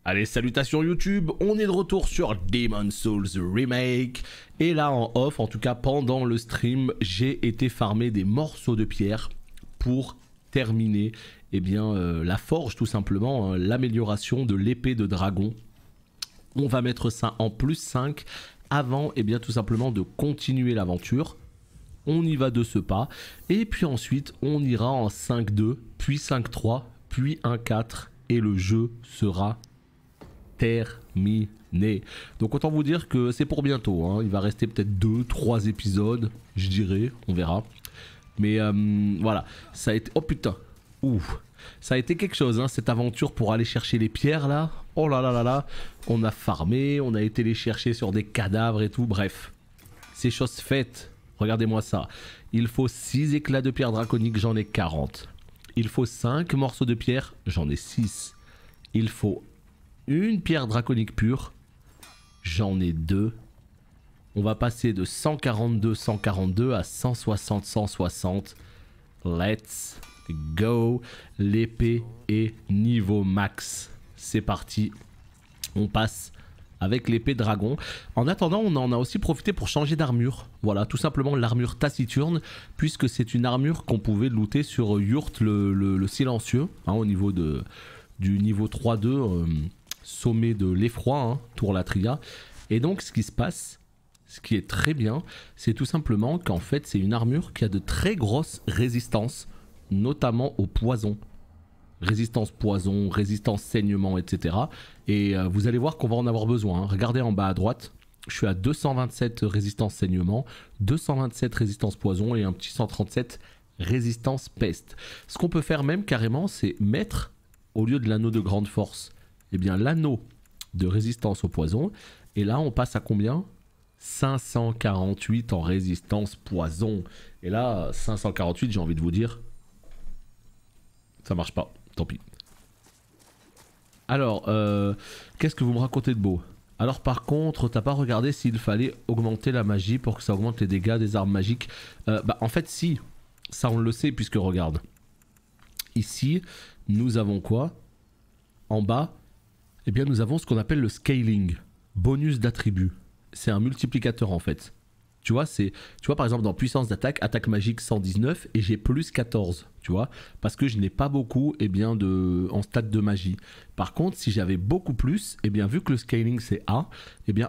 Allez, salutations YouTube, on est de retour sur Demon's Souls Remake. Et là en off, en tout cas pendant le stream, j'ai été farmer des morceaux de pierre pour terminer la forge tout simplement, hein, l'amélioration de l'épée de dragon. On va mettre ça en plus 5 avant tout simplement de continuer l'aventure. On y va de ce pas et puis ensuite on ira en 5-2, puis 5-3, puis 1-4 et le jeu sera terminé. Donc autant vous dire que c'est pour bientôt, hein. Il va rester peut-être 2-3 épisodes, je dirais, on verra. Mais voilà, ça a été... Oh putain, ouf, ça a été quelque chose, hein, cette aventure pour aller chercher les pierres là. Oh là là là là, on a farmé, on a été les chercher sur des cadavres et tout, bref. C'est chose faite, regardez-moi ça. Il faut 6 éclats de pierre draconique, j'en ai 40. Il faut 5 morceaux de pierre, j'en ai 6. Il faut une pierre draconique pure, j'en ai 2. On va passer de 142 à 160. Let's go. L'épée est niveau max. C'est parti. On passe avec l'épée dragon. En attendant, on en a aussi profité pour changer d'armure. Voilà, tout simplement l'armure taciturne, puisque c'est une armure qu'on pouvait looter sur Yurt le silencieux, hein, au niveau du niveau 3-2. Sommet de l'effroi, hein, Tour Latria. Et donc ce qui se passe, ce qui est très bien, c'est tout simplement qu'en fait c'est une armure qui a de très grosses résistances, notamment au poison. Résistance poison, résistance saignement, etc. Et vous allez voir qu'on va en avoir besoin, hein. Regardez en bas à droite, je suis à 227 résistance saignement, 227 résistance poison et un petit 137 résistance peste. Ce qu'on peut faire même carrément, c'est mettre, au lieu de l'anneau de grande force, l'anneau de résistance au poison. Et là, on passe à combien? 548 en résistance poison. Et là, 548, j'ai envie de vous dire, ça marche pas, tant pis. Alors, qu'est-ce que vous me racontez de beau? Alors par contre, t'as pas regardé s'il fallait augmenter la magie pour que ça augmente les dégâts des armes magiques? En fait, si. Ça, on le sait, puisque regarde. Ici, nous avons quoi? En bas, nous avons ce qu'on appelle le scaling, bonus d'attribut. C'est un multiplicateur en fait. Tu vois, par exemple dans puissance d'attaque, attaque magique 119 et j'ai plus 14, tu vois, parce que je n'ai pas beaucoup en stats de magie. Par contre, si j'avais beaucoup plus, vu que le scaling c'est A,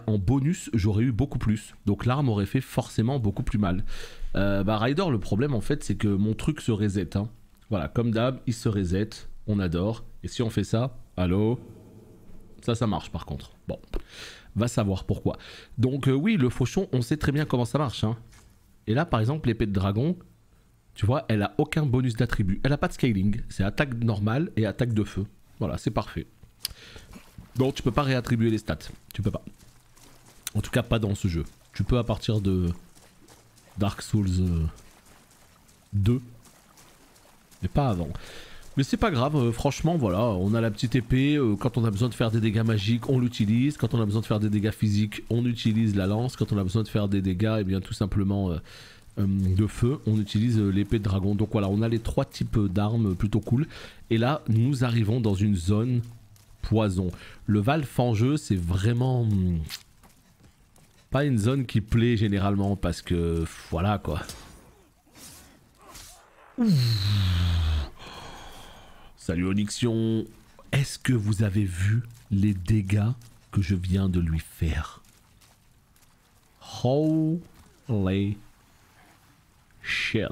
en bonus j'aurais eu beaucoup plus. Donc l'arme aurait fait forcément beaucoup plus mal. Ryder, le problème en fait c'est que mon truc se reset, hein. Voilà, comme d'hab, il se reset, on adore. Et si on fait ça, allô? Ça marche par contre. Bon, va savoir pourquoi. Donc oui, le fauchon, on sait très bien comment ça marche, hein. Et là, par exemple, l'épée de dragon, tu vois, elle a aucun bonus d'attribut. Elle a pas de scaling. C'est attaque normale et attaque de feu. Voilà, c'est parfait. Donc tu peux pas réattribuer les stats. Tu peux pas. En tout cas, pas dans ce jeu. Tu peux à partir de Dark Souls 2. Mais pas avant. Mais c'est pas grave, franchement voilà, on a la petite épée, quand on a besoin de faire des dégâts magiques, on l'utilise, quand on a besoin de faire des dégâts physiques, on utilise la lance, quand on a besoin de faire des dégâts, tout simplement de feu, on utilise l'épée de dragon. Donc voilà, on a les 3 types d'armes plutôt cool. Et là, nous arrivons dans une zone poison. Le Val Fangeux, c'est vraiment pas une zone qui plaît généralement, parce que voilà quoi. Salut Onyxion, est-ce que vous avez vu les dégâts que je viens de lui faire? Holy shit.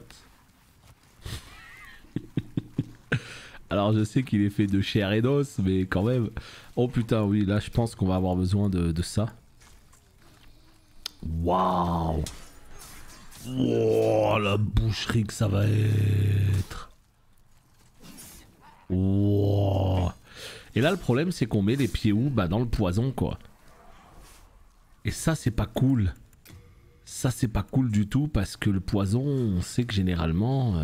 Alors je sais qu'il est fait de chair et d'os, mais quand même... Oh putain oui, là je pense qu'on va avoir besoin de ça. Waouh! Wow, la boucherie que ça va être. Wow. Et là le problème c'est qu'on met les pieds où? Dans le poison quoi. Et ça c'est pas cool. Ça c'est pas cool du tout parce que le poison on sait que généralement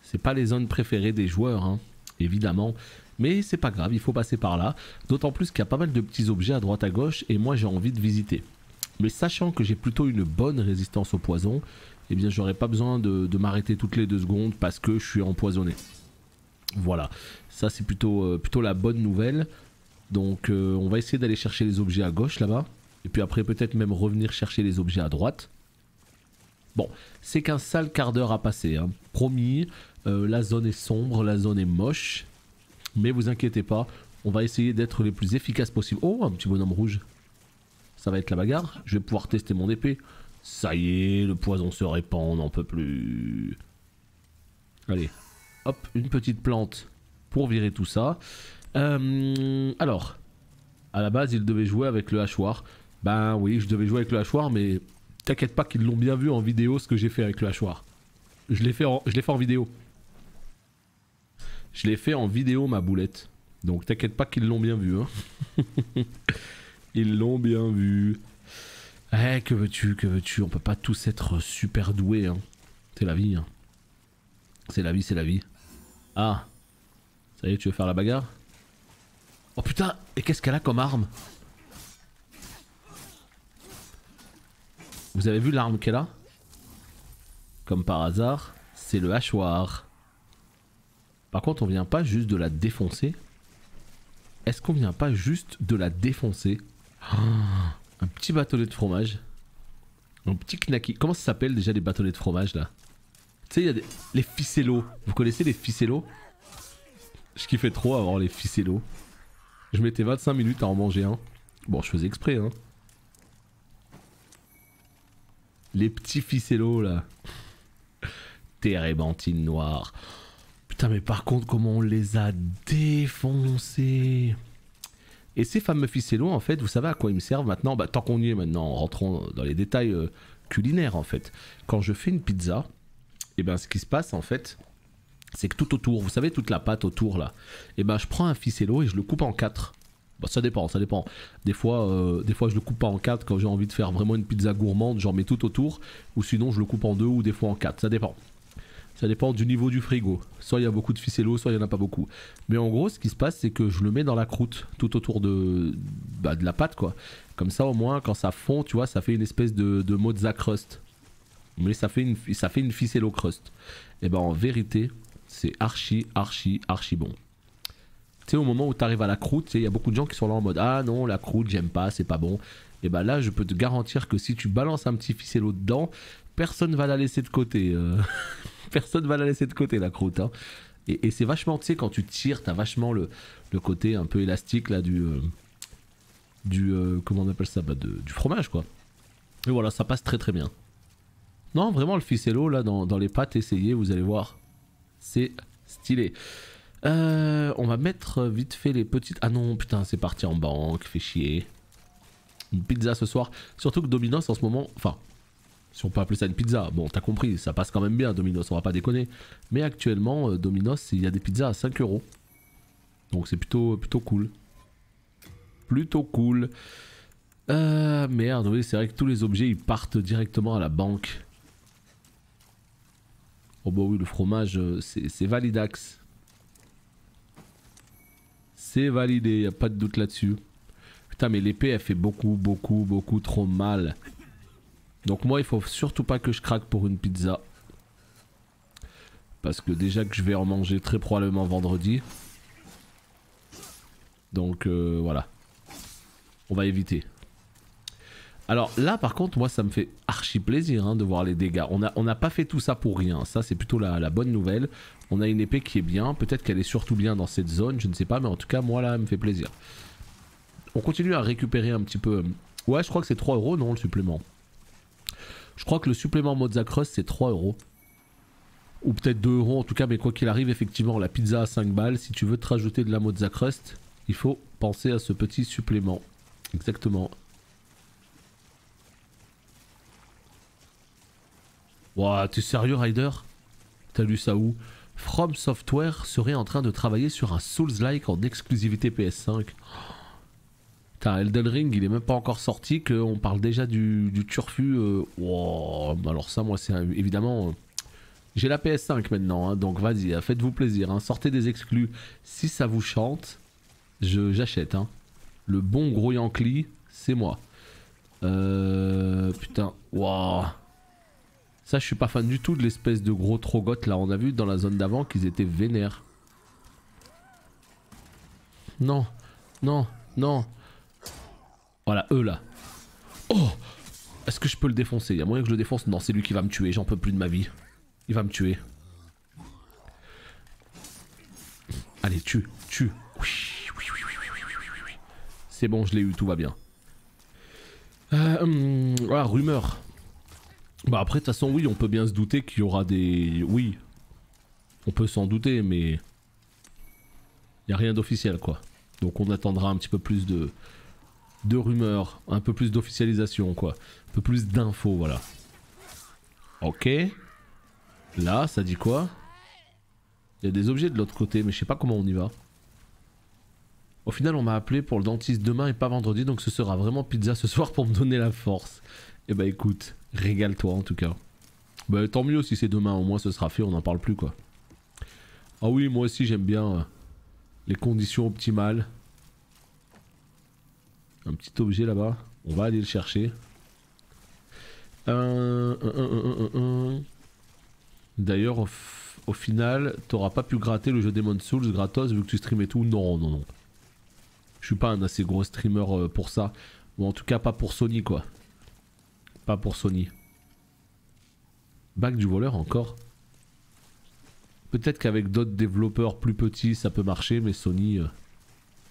c'est pas les zones préférées des joueurs, hein, évidemment. Mais c'est pas grave, il faut passer par là. D'autant plus qu'il y a pas mal de petits objets à droite à gauche et moi j'ai envie de visiter. Mais sachant que j'ai plutôt une bonne résistance au poison, j'aurais pas besoin de m'arrêter toutes les 2 secondes parce que je suis empoisonné. Voilà, ça c'est plutôt la bonne nouvelle. Donc on va essayer d'aller chercher les objets à gauche là-bas. Et puis après peut-être même revenir chercher les objets à droite. Bon, c'est qu'un sale quart d'heure à passer, hein. Promis, la zone est sombre, la zone est moche. Mais vous inquiétez pas, on va essayer d'être les plus efficaces possible. Oh, un petit bonhomme rouge. Ça va être la bagarre. Je vais pouvoir tester mon épée. Ça y est, le poison se répand, on n'en peut plus. Allez, hop, une petite plante pour virer tout ça. Alors, à la base, il devait jouer avec le hachoir. Ben oui, je devais jouer avec le hachoir, mais t'inquiète pas qu'ils l'ont bien vu en vidéo ce que j'ai fait avec le hachoir. Je l'ai fait en vidéo. Je l'ai fait en vidéo, ma boulette. Donc t'inquiète pas qu'ils l'ont bien vu. Hein. Ils l'ont bien vu. Eh, que veux-tu, que veux-tu. On peut pas tous être super doués. Hein. C'est la vie. Hein. C'est la vie, c'est la vie. Ah. Ça y est, tu veux faire la bagarre? Oh putain, et qu'est-ce qu'elle a comme arme? Vous avez vu l'arme qu'elle a? Comme par hasard, c'est le hachoir. Par contre, on vient pas juste de la défoncer. Est-ce qu'on vient pas juste de la défoncer? Oh, un petit bâtonnet de fromage. Un petit knacky. Comment ça s'appelle déjà les bâtonnets de fromage là? Tu sais, il y a les ficellos. Vous connaissez les ficellos? Je kiffais trop avoir les ficellos. Je mettais 25 minutes à en manger un. Bon, je faisais exprès, hein. Les petits ficellos là. Térébenthine noire. Putain, mais par contre, comment on les a défoncés. Et ces fameux ficellos, en fait, vous savez à quoi ils me servent maintenant? Bah, tant qu'on y est maintenant, en rentrant dans les détails culinaires, en fait. Quand je fais une pizza, et ben ce qui se passe, en fait, c'est que tout autour, vous savez, toute la pâte autour, là, et ben je prends un ficello et je le coupe en 4. Bah, ça dépend, ça dépend. Des fois, je le coupe pas en 4 quand j'ai envie de faire vraiment une pizza gourmande, j'en mets tout autour, ou sinon je le coupe en 2 ou des fois en 4, ça dépend. Ça dépend du niveau du frigo. Soit il y a beaucoup de ficello, soit il n'y en a pas beaucoup. Mais en gros, ce qui se passe, c'est que je le mets dans la croûte, tout autour de la pâte, quoi. Comme ça, au moins, quand ça fond, tu vois, ça fait une espèce de mozza crust. Mais ça fait une ficello crust. Et ben en vérité, c'est archi bon. Tu sais, au moment où tu arrives à la croûte, il y a beaucoup de gens qui sont là en mode ah non, la croûte, j'aime pas, c'est pas bon. Et ben là, je peux te garantir que si tu balances un petit ficello dedans, personne va la laisser de côté. Personne va la laisser de côté, la croûte. Hein. Et c'est vachement, tu sais, quand tu tires, t'as vachement le côté un peu élastique là du comment on appelle ça, du fromage, quoi. Et voilà, ça passe très très bien. Non, vraiment, le ficello, là, dans les pâtes, essayez, vous allez voir. C'est stylé. On va mettre vite fait les petites... Ah non, putain, c'est parti en banque, fait chier. Une pizza ce soir. Surtout que Domino's en ce moment... Enfin, si on peut appeler ça une pizza. Bon, t'as compris, ça passe quand même bien, Domino's, on va pas déconner. Mais actuellement, Domino's, il y a des pizzas à 5 €. Donc c'est plutôt cool. Plutôt cool. Merde, oui, c'est vrai que tous les objets, ils partent directement à la banque. Oh bah oui, le fromage, c'est validax. C'est validé, y a pas de doute là-dessus. Putain, mais l'épée, elle fait beaucoup trop mal. Donc moi, il faut surtout pas que je craque pour une pizza. Parce que déjà que je vais en manger très probablement vendredi. Donc voilà. On va éviter. Alors là, par contre, moi, ça me fait archi plaisir hein, de voir les dégâts. On n'a pas fait tout ça pour rien. Ça, c'est plutôt la bonne nouvelle. On a une épée qui est bien. Peut-être qu'elle est surtout bien dans cette zone. Je ne sais pas. Mais en tout cas, moi, là, elle me fait plaisir. On continue à récupérer un petit peu... Ouais, je crois que c'est 3 € non, le supplément. Je crois que le supplément Mozza Crust, c'est 3 €. Ou peut-être 2 € en tout cas. Mais quoi qu'il arrive, effectivement, la pizza à 5 balles. Si tu veux te rajouter de la Mozza Crust, il faut penser à ce petit supplément. Exactement. Ouah, t'es sérieux, Ryder? T'as lu ça où? From Software serait en train de travailler sur un Souls-like en exclusivité PS5. Putain, Elden Ring, il est même pas encore sorti, qu'on parle déjà du turfu. Wow. Alors ça, moi, c'est évidemment... J'ai la PS5 maintenant, hein, donc vas-y, faites-vous plaisir. Hein, sortez des exclus. Si ça vous chante, j'achète. Hein. Le bon gros Yankee, c'est moi. Putain, waouh. Ça, je suis pas fan du tout de l'espèce de gros trogoth là. On a vu dans la zone d'avant qu'ils étaient vénères. non, non, non. Voilà, eux là. Oh! Est-ce que je peux le défoncer? Il y a moyen que je le défonce? Non, c'est lui qui va me tuer, j'en peux plus de ma vie. Il va me tuer. Allez, tue, tue. C'est bon, je l'ai eu, tout va bien. Voilà, rumeur. Bah après, de toute façon, oui, on peut bien se douter qu'il y aura des... Oui. On peut s'en douter, mais... Il n'y a rien d'officiel, quoi. Donc on attendra un petit peu plus de rumeurs, un peu plus d'officialisation, quoi. Un peu plus d'infos, voilà. Ok. Là, ça dit quoi? Il y a des objets de l'autre côté, mais je sais pas comment on y va. Au final, on m'a appelé pour le dentiste demain et pas vendredi, donc ce sera vraiment pizza ce soir pour me donner la force. Et bah écoute, régale-toi en tout cas. Bah tant mieux si c'est demain, au moins ce sera fait, on n'en parle plus quoi. Ah oui, moi aussi j'aime bien les conditions optimales. Un petit objet là-bas, on va aller le chercher. D'ailleurs, au final, t'auras pas pu gratter le jeu Demon's Souls gratos vu que tu stream et tout. Non, non, non. Je suis pas un assez gros streamer pour ça. Ou en tout cas pas pour Sony quoi. Pas pour Sony. Bac du voleur encore. Peut-être qu'avec d'autres développeurs plus petits ça peut marcher, mais Sony,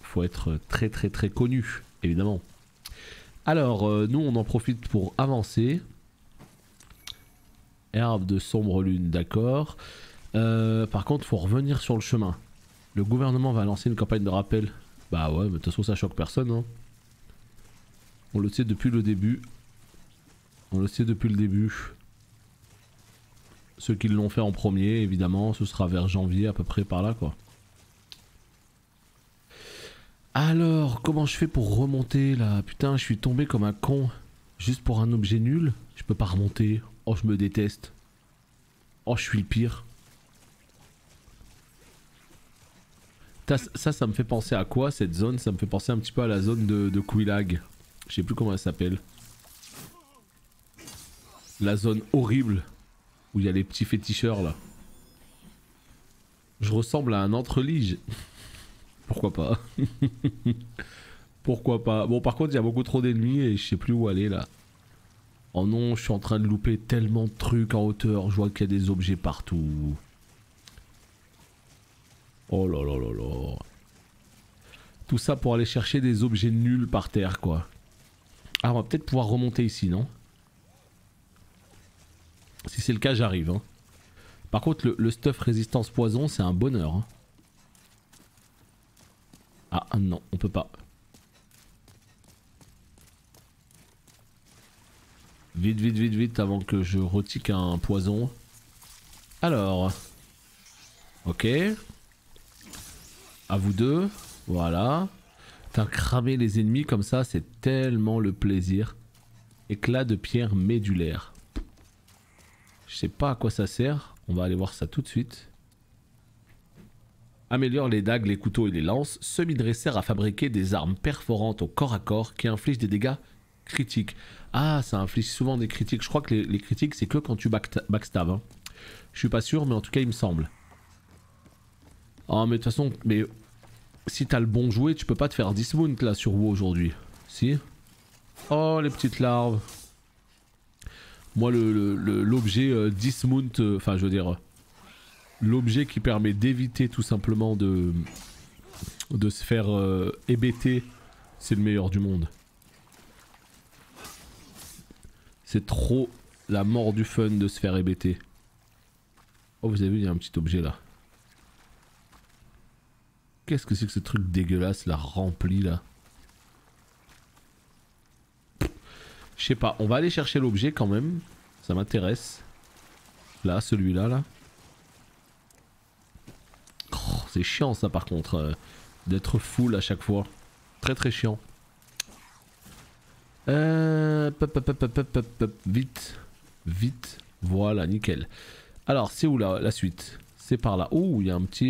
faut être très très très connu, évidemment. Alors, nous on en profite pour avancer. Herbe de sombre lune, d'accord. Par contre, faut revenir sur le chemin. Le gouvernement va lancer une campagne de rappel. Bah ouais, mais de toute façon ça choque personne. Hein. On le sait depuis le début. On le sait depuis le début. Ceux qui l'ont fait en premier, évidemment, ce sera vers janvier à peu près par là quoi. Alors, comment je fais pour remonter là? Putain, je suis tombé comme un con. Juste pour un objet nul? Je peux pas remonter. Oh, je me déteste. Oh, je suis le pire. Ça me fait penser à quoi cette zone? Ça me fait penser un petit peu à la zone de Quelaag. Je sais plus comment elle s'appelle. La zone horrible. Où il y a les petits féticheurs là. Je ressemble à un entrelige. Pourquoi pas? Pourquoi pas? Bon par contre il y a beaucoup trop d'ennemis et je sais plus où aller là. Oh non, je suis en train de louper tellement de trucs en hauteur. Je vois qu'il y a des objets partout. Oh là là là là. Tout ça pour aller chercher des objets nuls par terre quoi. Ah on va peut-être pouvoir remonter ici non? Si c'est le cas j'arrive hein. Par contre le stuff résistance poison c'est un bonheur hein. Ah non on peut pas. Vite vite vite vite avant que je retique un poison. Alors. Ok. À vous deux. Voilà. Putain, cramer les ennemis comme ça, c'est tellement le plaisir. Éclat de pierre médulaire. Je sais pas à quoi ça sert. On va aller voir ça tout de suite. Améliore les dagues, les couteaux et les lances. Ce minerai sert à fabriquer des armes perforantes au corps à corps qui infligent des dégâts critiques. Ah, ça inflige souvent des critiques. Je crois que les critiques, c'est que quand tu backstab. Hein. Je suis pas sûr, mais en tout cas, il me semble. Ah, mais de toute façon, mais si t'as le bon jouet, tu peux pas te faire dismount là sur WoW aujourd'hui. Si? Oh, les petites larves. Moi, l'objet dismount, enfin, je veux dire, l'objet qui permet d'éviter tout simplement de se faire hébéter, c'est le meilleur du monde. C'est trop la mort du fun de se faire hébéter. Oh, vous avez vu, il y a un petit objet là. Qu'est-ce que c'est que ce truc dégueulasse là, rempli là? Je sais pas, on va aller chercher l'objet quand même. Ça m'intéresse. Là, celui-là là. Oh, c'est chiant ça par contre. D'être full à chaque fois. Très très chiant. Vite. Vite. Voilà, nickel. Alors, c'est où là, la suite? C'est par là. Oh, il y a un petit...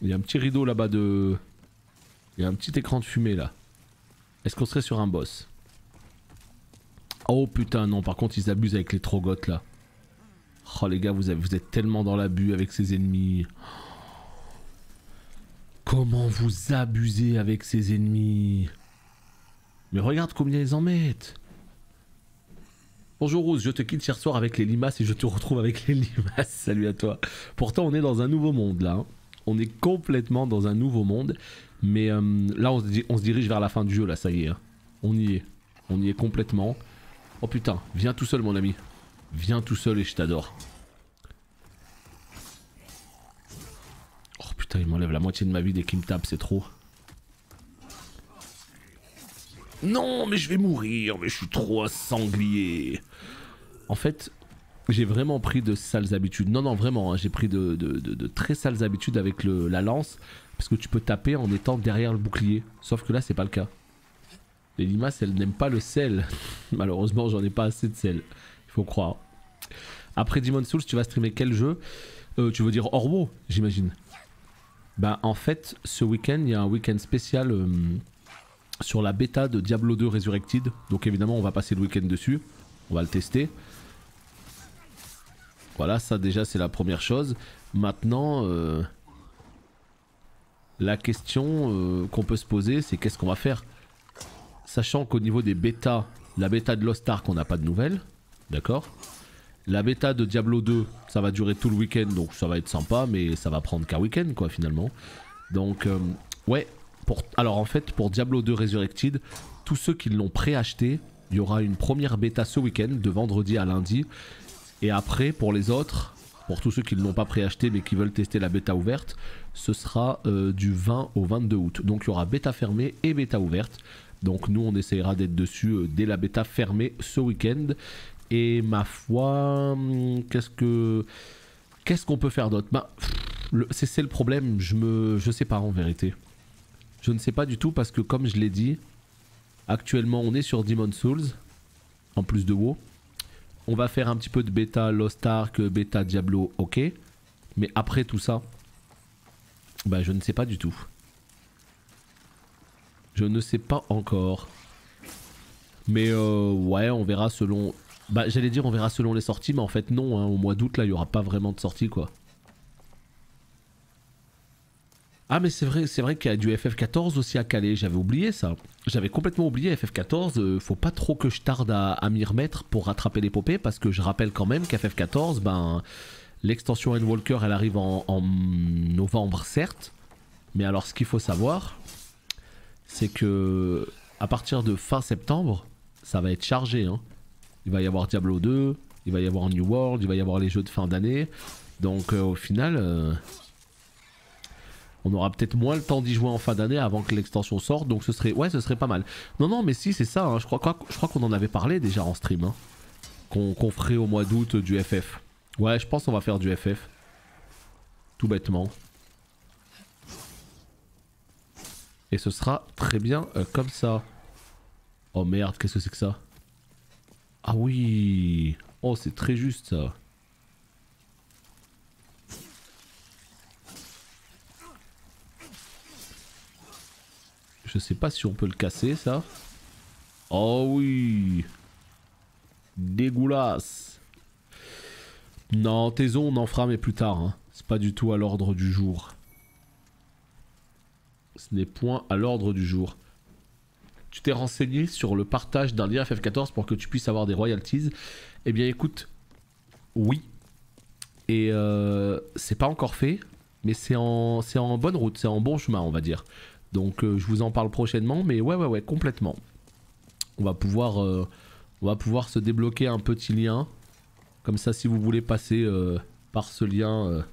il y a un petit rideau là-bas de... Il y a un petit écran de fumée là. Est-ce qu'on serait sur un boss? Oh putain, non. Par contre, ils abusent avec les trogotes là. Oh les gars, vous êtes tellement dans l'abus avec ces ennemis. Comment vous abusez avec ces ennemis? Mais regarde combien ils en mettent. Bonjour Rose, je te quitte hier soir avec les limaces et je te retrouve avec les limaces. Salut à toi. Pourtant on est dans un nouveau monde là. Hein. On est complètement dans un nouveau monde. Mais là on se dirige vers la fin du jeu là, ça y est. Hein. On y est. On y est complètement. Oh putain, viens tout seul mon ami. Viens tout seul et je t'adore. Oh putain, il m'enlève la moitié de ma vie dès qu'il me tape, c'est trop. Non, mais je vais mourir, mais je suis trop un sanglier. En fait, j'ai vraiment pris de sales habitudes. Non, non, vraiment, hein, j'ai pris de très sales habitudes avec la lance. Parce que tu peux taper en étant derrière le bouclier. Sauf que là, c'est pas le cas. Les limaces, elles n'aiment pas le sel. Malheureusement, j'en ai pas assez de sel. Il faut croire. Après Demon's Souls, tu vas streamer quel jeu? Tu veux dire Orwo, j'imagine. Bah, en fait, ce week-end, il y a un week-end spécial... sur la bêta de Diablo 2 Resurrected. Donc évidemment on va passer le week-end dessus. On va le tester. Voilà, ça déjà c'est la première chose. Maintenant la question qu'on peut se poser, c'est qu'est-ce qu'on va faire? Sachant qu'au niveau des bêtas, la bêta de Lost Ark on n'a pas de nouvelles. D'accord. La bêta de Diablo 2 ça va durer tout le week-end. Donc ça va être sympa. Mais ça va prendre qu'un week-end quoi finalement. Donc ouais. Alors en fait pour Diablo 2 Resurrected, tous ceux qui l'ont préacheté, il y aura une première bêta ce week-end de vendredi à lundi. Et après pour les autres, pour tous ceux qui ne l'ont pas préacheté mais qui veulent tester la bêta ouverte, ce sera du 20 au 22 août. Donc il y aura bêta fermée et bêta ouverte. Donc nous on essaiera d'être dessus dès la bêta fermée ce week-end. Et ma foi, qu'est-ce qu'on peut faire d'autre? Bah, c'est le problème, je sais pas en vérité. Je ne sais pas du tout parce que comme je l'ai dit, actuellement on est sur Demon's Souls, en plus de WoW. On va faire un petit peu de bêta Lost Ark, bêta Diablo, ok. Mais après tout ça, bah je ne sais pas du tout. Je ne sais pas encore. Mais ouais, on verra selon... Bah j'allais dire on verra selon les sorties, mais en fait non, hein, au mois d'août là il n'y aura pas vraiment de sortie quoi. Ah mais c'est vrai qu'il y a du FF14 aussi à caler, j'avais oublié ça. J'avais complètement oublié FF14, faut pas trop que je tarde à m'y remettre pour rattraper l'épopée parce que je rappelle quand même qu'FF14, ben l'extension Endwalker elle arrive en novembre certes, mais alors ce qu'il faut savoir, c'est que à partir de fin septembre, ça va être chargé. Hein. Il va y avoir Diablo 2, il va y avoir New World, il va y avoir les jeux de fin d'année, donc au final... on aura peut-être moins le temps d'y jouer en fin d'année avant que l'extension sorte, donc ce serait pas mal. Non, non, mais si, c'est ça, hein. je crois qu'on en avait parlé déjà en stream, hein. Qu'on ferait au mois d'août du FF. Ouais, je pense qu'on va faire du FF. Tout bêtement. Et ce sera très bien comme ça. Oh merde, qu'est-ce que c'est que ça? Ah oui. Oh, c'est très juste ça. Je sais pas si on peut le casser ça. Oh oui. Dégueulasse. Non, Taison on en fera mais plus tard. Hein. C'est pas du tout à l'ordre du jour. Ce n'est point à l'ordre du jour. Tu t'es renseigné sur le partage d'un lien FF14 pour que tu puisses avoir des royalties. Eh bien écoute, oui. Et c'est pas encore fait, mais c'est en bonne route, c'est en bon chemin on va dire. Donc je vous en parle prochainement, mais ouais, complètement. On va pouvoir se débloquer un petit lien. Comme ça, si vous voulez passer par ce lien...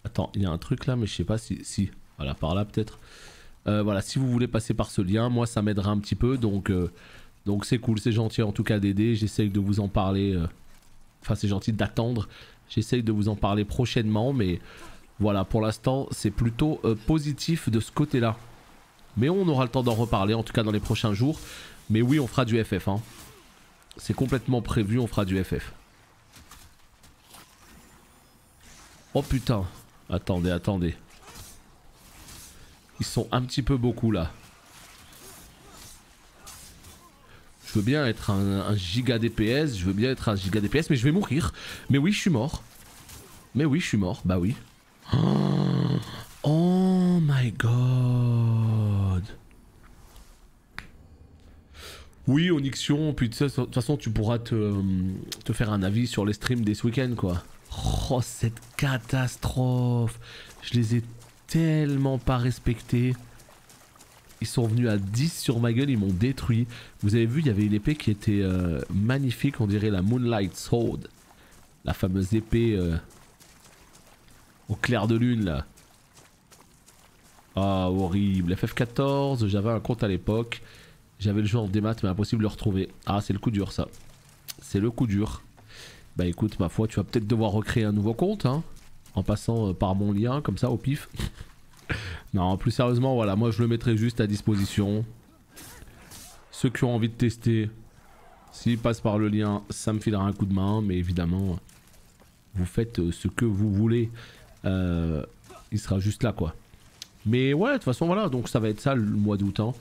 Attends, il y a un truc là, mais je sais pas si... Voilà, par là peut-être. Voilà, si vous voulez passer par ce lien, moi ça m'aidera un petit peu. Donc c'est cool, c'est gentil en tout cas d'aider. J'essaye de vous en parler... Enfin, c'est gentil d'attendre. J'essaye de vous en parler prochainement, mais... Voilà, pour l'instant, c'est plutôt positif de ce côté-là. Mais on aura le temps d'en reparler, en tout cas dans les prochains jours. Mais oui, on fera du FF. Hein. C'est complètement prévu, on fera du FF. Oh putain. Attendez. Ils sont un petit peu beaucoup là. Je veux bien être un giga DPS, mais je vais mourir. Mais oui, je suis mort. Bah oui. Oh my god. Oui, Onyxion, puis de toute façon tu pourras te faire un avis sur les streams dès ce week-end quoi. Oh cette catastrophe. Je les ai tellement pas respectés. Ils sont venus à 10 sur ma gueule, ils m'ont détruit. Vous avez vu, il y avait une épée qui était magnifique, on dirait la Moonlight Sword. La fameuse épée au clair de lune là. Ah horrible, FF14, j'avais un compte à l'époque. J'avais le jeu en démat mais impossible de le retrouver. Ah c'est le coup dur ça. C'est le coup dur. Bah écoute ma foi tu vas peut-être devoir recréer un nouveau compte hein. En passant par mon lien comme ça au pif. Non plus sérieusement voilà moi je le mettrai juste à disposition. Ceux qui ont envie de tester. S'ils passent par le lien ça me filera un coup de main. Mais évidemment vous faites ce que vous voulez. Il sera juste là quoi. Mais ouais de toute façon voilà donc ça va être ça le mois d'août hein.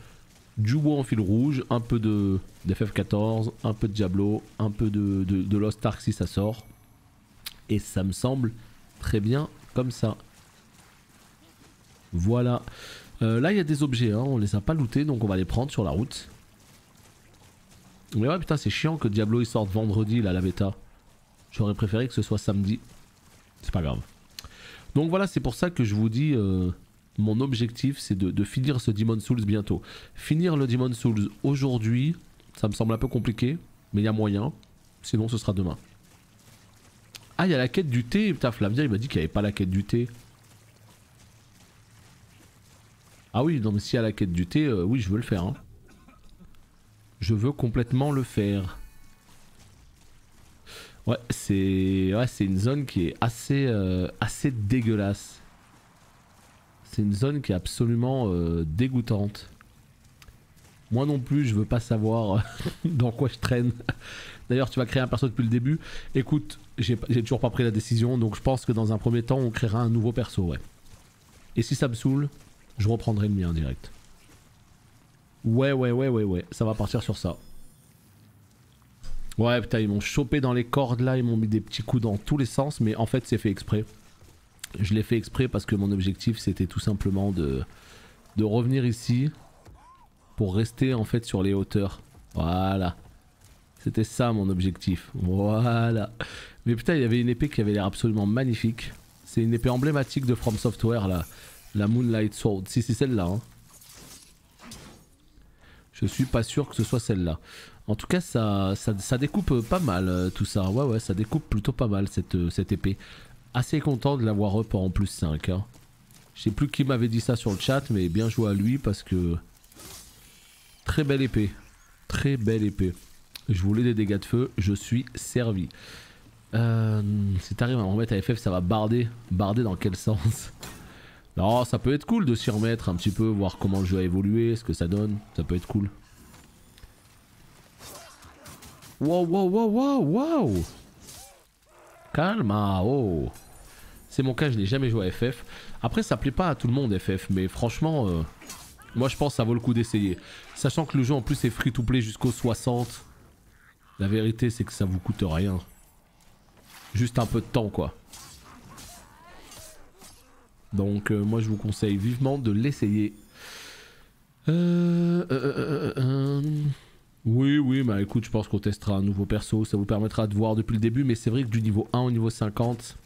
Du WoW en fil rouge, un peu de FF14, un peu de Diablo, un peu de Lost Ark si ça sort. Et ça me semble très bien comme ça. Voilà. Là il y a des objets, hein, on les a pas lootés donc on va les prendre sur la route. Mais ouais putain c'est chiant que Diablo il sorte vendredi là la bêta. J'aurais préféré que ce soit samedi. C'est pas grave. Donc voilà c'est pour ça que je vous dis... mon objectif c'est de finir ce Demon's Souls bientôt. Finir le Demon's Souls aujourd'hui, ça me semble un peu compliqué, mais il y a moyen. Sinon ce sera demain. Ah il y a la quête du thé, putain Flavia il m'a dit qu'il n'y avait pas la quête du thé. Ah oui non mais s'il y a la quête du thé, oui je veux le faire. Hein. Je veux complètement le faire. Ouais c'est une zone qui est assez dégueulasse. C'est une zone qui est absolument dégoûtante. Moi non plus, je veux pas savoir dans quoi je traîne. D'ailleurs, tu vas créer un perso depuis le début. Écoute, j'ai toujours pas pris la décision, donc je pense que dans un premier temps, on créera un nouveau perso, ouais. Et si ça me saoule, je reprendrai le mien direct. Ouais, ça va partir sur ça. Ouais, putain, ils m'ont chopé dans les cordes là, ils m'ont mis des petits coups dans tous les sens, mais en fait, c'est fait exprès. Je l'ai fait exprès parce que mon objectif c'était tout simplement de revenir ici pour rester en fait sur les hauteurs. Voilà. C'était ça mon objectif. Voilà. Mais putain il y avait une épée qui avait l'air absolument magnifique. C'est une épée emblématique de From Software là. La Moonlight Sword. Si c'est celle-là. Hein. Je suis pas sûr que ce soit celle-là. En tout cas ça découpe pas mal tout ça. Ouais ça découpe plutôt pas mal cette épée. Assez content de l'avoir up en plus 5 hein. Je sais plus qui m'avait dit ça sur le chat mais bien joué à lui parce que très belle épée. Très belle épée. Je voulais des dégâts de feu, je suis servi. Si t'arrives à me remettre à FF ça va barder. Barder dans quel sens? Non ça peut être cool de s'y remettre un petit peu, voir comment le jeu a évolué, ce que ça donne, ça peut être cool. Wow. Calma, oh. C'est mon cas, je n'ai jamais joué à FF. Après, ça plaît pas à tout le monde FF, mais franchement, moi je pense que ça vaut le coup d'essayer. Sachant que le jeu en plus est free to play jusqu'au 60. La vérité, c'est que ça vous coûte rien. Juste un peu de temps, quoi. Donc, moi je vous conseille vivement de l'essayer. Oui, bah écoute, je pense qu'on testera un nouveau perso. Ça vous permettra de voir depuis le début, mais c'est vrai que du niveau 1 au niveau 50.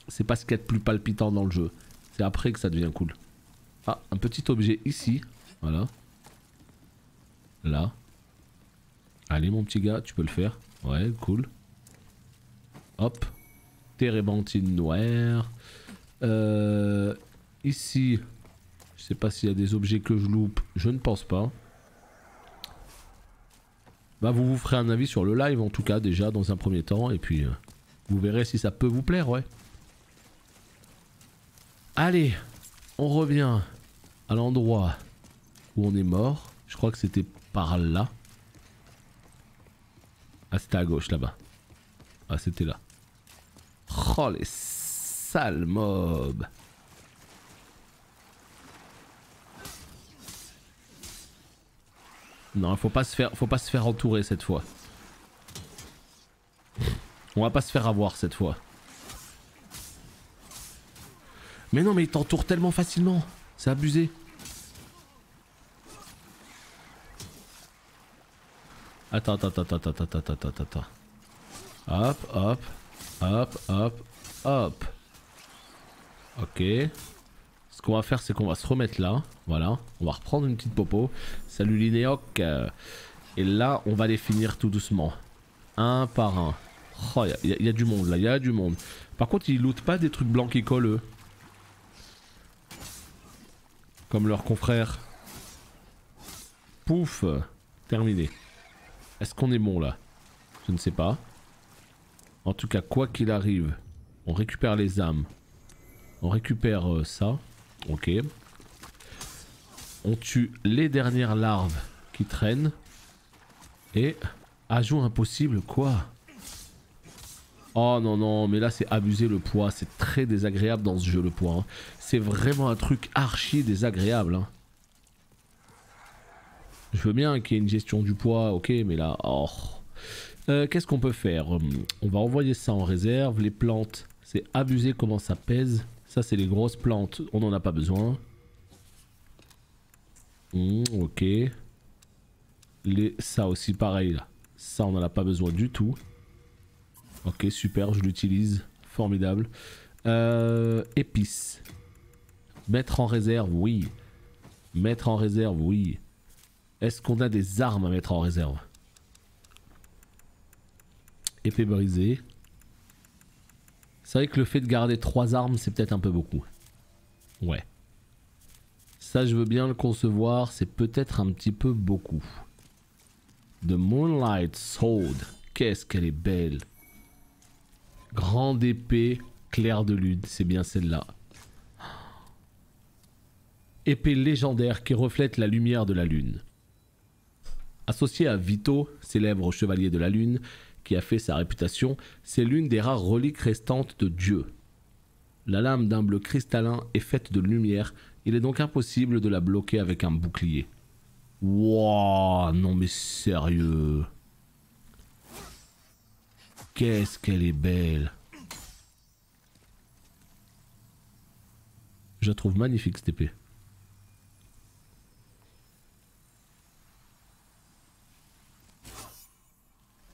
C'est pas ce qu'il y a de plus palpitant dans le jeu. C'est après que ça devient cool. Ah, un petit objet ici. Voilà. Là. Allez mon petit gars, tu peux le faire. Ouais, cool. Hop. Térébenthine noire. Ici. Je sais pas s'il y a des objets que je loupe. Je ne pense pas. Bah vous vous ferez un avis sur le live en tout cas déjà dans un premier temps. Et puis vous verrez si ça peut vous plaire, ouais. Allez, on revient à l'endroit où on est mort. Je crois que c'était par là. Ah, c'était à gauche là-bas. Ah, c'était là. Oh, les sales mobs. Non, faut pas se faire entourer cette fois. On va pas se faire avoir cette fois. Mais non, mais il t'entoure tellement facilement. C'est abusé. Attends. Hop, hop, hop, hop, hop. Ok. Ce qu'on va faire, c'est qu'on va se remettre là. Voilà. On va reprendre une petite popo. Salut Linéoc. Et là, on va les finir tout doucement. Un par un. Oh, y a du monde là, y a du monde. Par contre, ils lootent pas des trucs blancs qui collent, eux. Comme leurs confrères. Pouf. Terminé. Est-ce qu'on est bon là? Je ne sais pas. En tout cas, quoi qu'il arrive, on récupère les âmes. On récupère ça. Ok. On tue les dernières larves qui traînent. Et ajout impossible, quoi? Oh non, non, mais là c'est abusé le poids. C'est très désagréable dans ce jeu, le poids. Hein. C'est vraiment un truc archi désagréable. Hein. Je veux bien qu'il y ait une gestion du poids, ok, mais là... Oh. Qu'est-ce qu'on peut faire? On va envoyer ça en réserve. Les plantes, c'est abusé comment ça pèse. Ça, c'est les grosses plantes. On n'en a pas besoin. Ok. Ça aussi, pareil, là. Ça, on n'en a pas besoin du tout. Ok, super, je l'utilise. Formidable. Épices. Mettre en réserve, oui. Mettre en réserve, oui. Est-ce qu'on a des armes à mettre en réserve? Épée brisée. C'est vrai que le fait de garder 3 armes, c'est peut-être un peu beaucoup. Ouais. Ça, je veux bien le concevoir, c'est peut-être un petit peu beaucoup. The Moonlight Sword. Qu'est-ce qu'elle est belle. Grande épée, claire de lune, c'est bien celle-là. Épée légendaire qui reflète la lumière de la lune. Associée à Vito, célèbre chevalier de la lune, qui a fait sa réputation, c'est l'une des rares reliques restantes de Dieu. La lame d'un bleu cristallin est faite de lumière, il est donc impossible de la bloquer avec un bouclier. Wouah, non mais sérieux. Qu'est-ce qu'elle est belle. Je la trouve magnifique cette épée.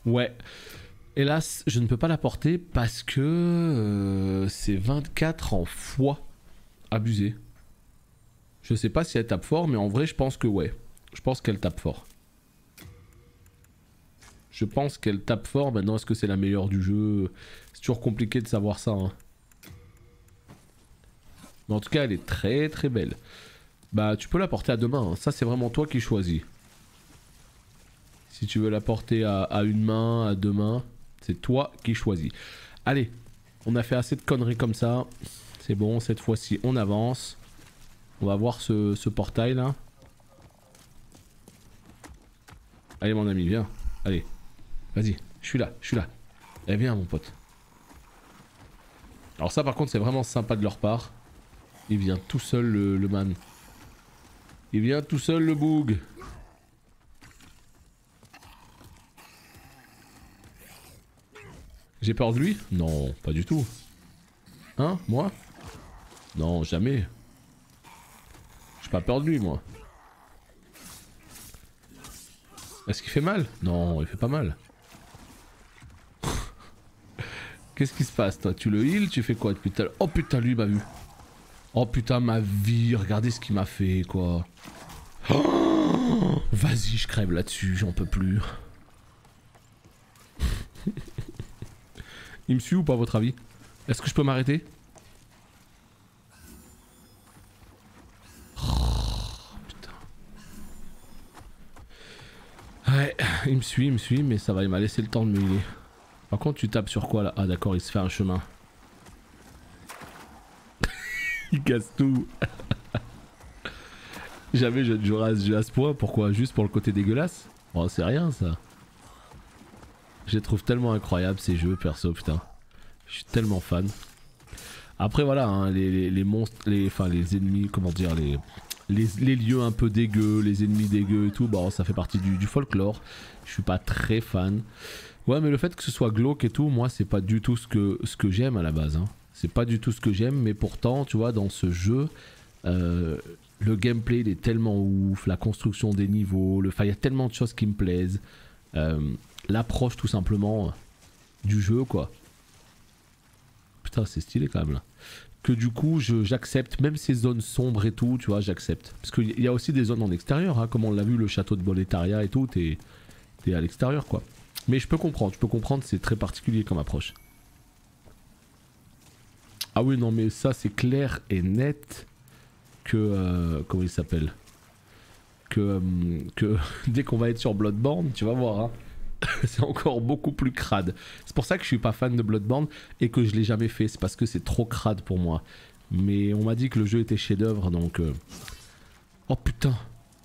Ouais. Hélas, je ne peux pas la porter parce que c'est 24 en fois. Abusé. Je sais pas si elle tape fort, mais en vrai, je pense que ouais. Je pense qu'elle tape fort. Je pense qu'elle tape fort. Maintenant, est-ce que c'est la meilleure du jeu? C'est toujours compliqué de savoir ça. Hein. Mais en tout cas, elle est très très belle. Bah, tu peux la porter à deux mains. Hein. Ça, c'est vraiment toi qui choisis. Si tu veux la porter à une main, à deux mains, c'est toi qui choisis. Allez, on a fait assez de conneries comme ça. C'est bon, cette fois-ci, on avance. On va voir ce portail là. Allez mon ami, viens. Allez, vas-y, je suis là, je suis là. Eh viens mon pote. Alors ça par contre c'est vraiment sympa de leur part. Il vient tout seul le man. Il vient tout seul le boug. J'ai peur de lui? Non, pas du tout. Hein, moi? Non, jamais. J'ai pas peur de lui, moi. Est-ce qu'il fait mal? Non, il fait pas mal. Qu'est-ce qui se passe, toi? Tu le heal? Tu fais quoi depuis tout à l'heure? Oh putain, lui m'a vu. Oh putain, ma vie. Regardez ce qu'il m'a fait, quoi. Oh, vas-y, je crève là-dessus, j'en peux plus. Il me suit ou pas, à votre avis? Est-ce que je peux m'arrêter? Oh, putain. Ouais, il me suit, mais ça va, il m'a laissé le temps de me healer. Par contre, tu tapes sur quoi là? Ah d'accord, il se fait un chemin. Il casse tout. Jamais je ne jouerai à ce jeu à ce point. Pourquoi? Juste pour le côté dégueulasse? Oh, c'est rien ça. Je les trouve tellement incroyables ces jeux, perso, putain. Je suis tellement fan. Après voilà, hein, les monstres, enfin les ennemis, comment dire, les lieux un peu dégueux, les ennemis dégueux et tout, bon ça fait partie du folklore. Je suis pas très fan. Ouais mais le fait que ce soit glauque et tout, moi c'est pas du tout ce que j'aime à la base. Hein. C'est pas du tout ce que j'aime, mais pourtant tu vois dans ce jeu, Le gameplay il est tellement ouf, la construction des niveaux, enfin il y a tellement de choses qui me plaisent. L'approche tout simplement du jeu quoi. Putain c'est stylé quand même là. Que du coup j'accepte, même ces zones sombres et tout, tu vois, j'accepte. Parce qu'il y a aussi des zones en extérieur, hein, comme on l'a vu, le château de Boletaria et tout, t'es à l'extérieur quoi. Mais je peux comprendre, c'est très particulier comme approche. Ah oui non mais ça c'est clair et net que... comment il s'appelle, que dès qu'on va être sur Bloodborne, tu vas voir, hein, c'est encore beaucoup plus crade. C'est pour ça que je suis pas fan de Bloodborne et que je l'ai jamais fait, c'est parce que c'est trop crade pour moi. Mais on m'a dit que le jeu était chef-d'œuvre donc... Oh putain,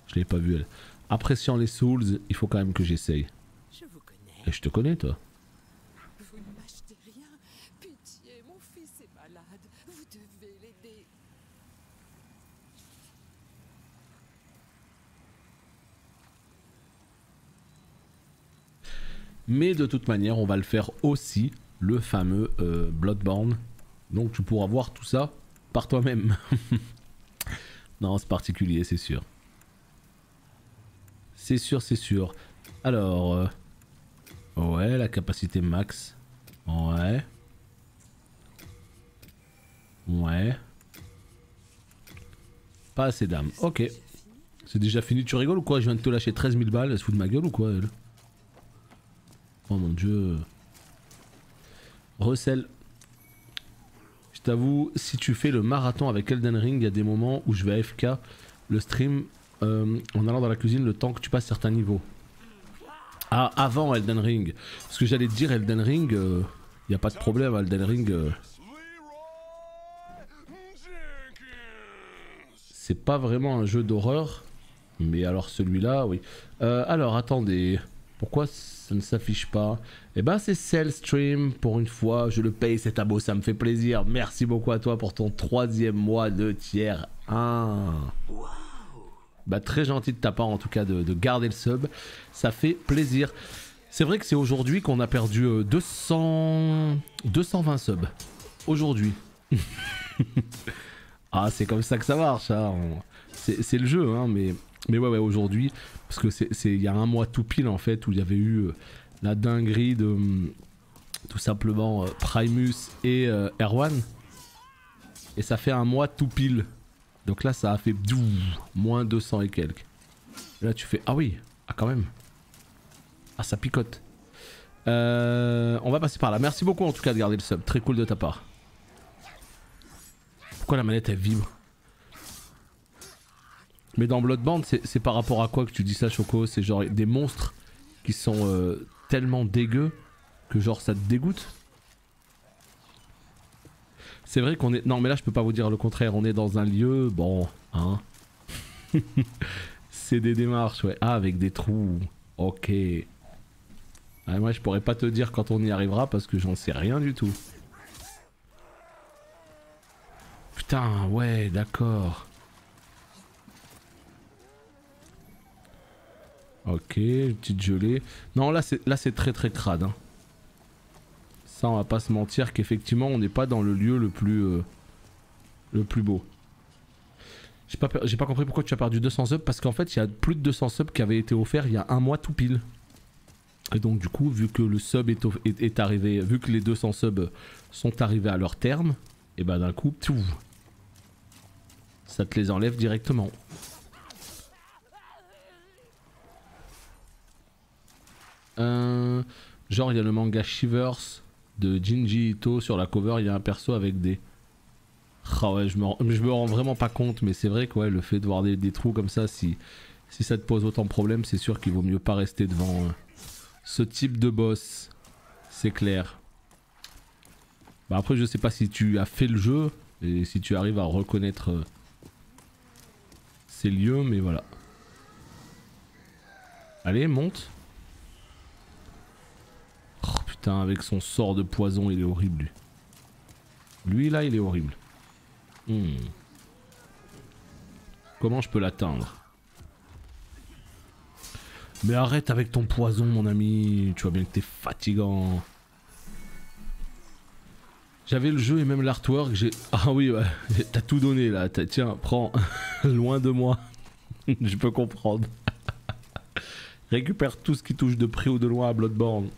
je l'ai pas vu elle. Appréciant les Souls, il faut quand même que j'essaye. Je vous connais. Et je te connais toi. Vous ne m'achetez rien. Pitié, mon fils est malade. Vous devez l'aider. Mais de toute manière, on va le faire aussi, le fameux Bloodborne. Donc tu pourras voir tout ça par toi-même. Non, c'est particulier, c'est sûr. C'est sûr, c'est sûr. Alors... ouais, la capacité max. Ouais. Ouais. Pas assez d'âme. Ok. C'est déjà fini, tu rigoles ou quoi? Je viens de te lâcher 13 000 balles, elle se fout de ma gueule ou quoi elle? Oh mon dieu. Recel. Je t'avoue, si tu fais le marathon avec Elden Ring, il y a des moments où je vais AFK le stream en allant dans la cuisine le temps que tu passes certains niveaux. Ah, avant Elden Ring. Parce que j'allais te dire Elden Ring, il n'y a pas de problème, Elden Ring... c'est pas vraiment un jeu d'horreur. Mais alors celui-là, oui. Alors attendez, pourquoi ça ne s'affiche pas? Eh ben c'est Cell Stream, pour une fois, je le paye cet abo, ça me fait plaisir. Merci beaucoup à toi pour ton 3e mois de tiers 1. Bah très gentil de ta part en tout cas de garder le sub, ça fait plaisir. C'est vrai que c'est aujourd'hui qu'on a perdu 220 subs. Aujourd'hui. Ah c'est comme ça que ça marche, hein. C'est le jeu, hein, mais ouais, aujourd'hui, parce que il y a un mois tout pile en fait où il y avait eu la dinguerie de tout simplement Primus et Erwan, et ça fait un mois tout pile. Donc là ça a fait moins 200 et quelques. Et là tu fais ah oui, ah quand même, ah ça picote. On va passer par là. Merci beaucoup en tout cas de garder le sub, très cool de ta part. Pourquoi la manette elle vibre? Mais dans Bloodborne, c'est par rapport à quoi que tu dis ça, Choco? C'est genre des monstres qui sont tellement dégueux que genre ça te dégoûte? C'est vrai qu'on est... Non mais là je peux pas vous dire le contraire, on est dans un lieu... Bon, hein. C'est des démarches, ouais. Ah, avec des trous. Ok. Ah, moi je pourrais pas te dire quand on y arrivera parce que j'en sais rien du tout. Putain, ouais, d'accord. Ok, une petite gelée. Non, là c'est très très crade. Hein. Ça, on va pas se mentir qu'effectivement, on n'est pas dans le lieu le plus beau. J'ai pas compris pourquoi tu as perdu 200 subs, parce qu'en fait, il y a plus de 200 subs qui avaient été offerts il y a un mois tout pile. Et donc du coup, vu que le sub est arrivé, vu que les 200 subs sont arrivés à leur terme, et bah d'un coup, tout, ça te les enlève directement. Genre il y a le manga Shivers de Junji Ito, sur la cover il y a un perso avec des... Ah ouais, je me rends vraiment pas compte, mais c'est vrai que ouais, le fait de voir des trous comme ça, si ça te pose autant de problèmes, c'est sûr qu'il vaut mieux pas rester devant ce type de boss, c'est clair. Bah après je sais pas si tu as fait le jeu et si tu arrives à reconnaître ces lieux, mais voilà. Allez, monte. Oh putain, avec son sort de poison, il est horrible lui. Lui là, il est horrible. Comment je peux l'atteindre? Mais arrête avec ton poison mon ami, tu vois bien que t'es fatigant. J'avais le jeu et même l'artwork, j'ai... Ah oui, ouais, t'as tout donné là, tiens, prends, loin de moi. Je peux comprendre. Récupère tout ce qui touche de près ou de loin à Bloodborne.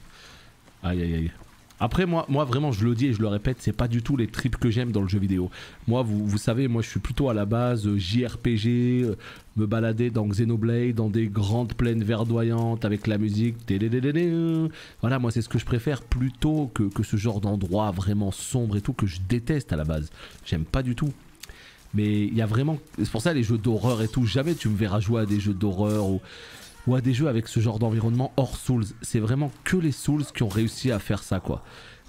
Aïe aïe aïe. Après moi vraiment je le dis et je le répète, c'est pas du tout les tripes que j'aime dans le jeu vidéo. Moi vous savez, moi je suis plutôt à la base JRPG, me balader dans Xenoblade, dans des grandes plaines verdoyantes avec la musique. Voilà, moi c'est ce que je préfère plutôt que ce genre d'endroit vraiment sombre et tout que je déteste à la base. J'aime pas du tout. Mais il y a vraiment... C'est pour ça les jeux d'horreur et tout, jamais tu me verras jouer à des jeux d'horreur ou à des jeux avec ce genre d'environnement hors Souls. C'est vraiment que les Souls qui ont réussi à faire ça quoi.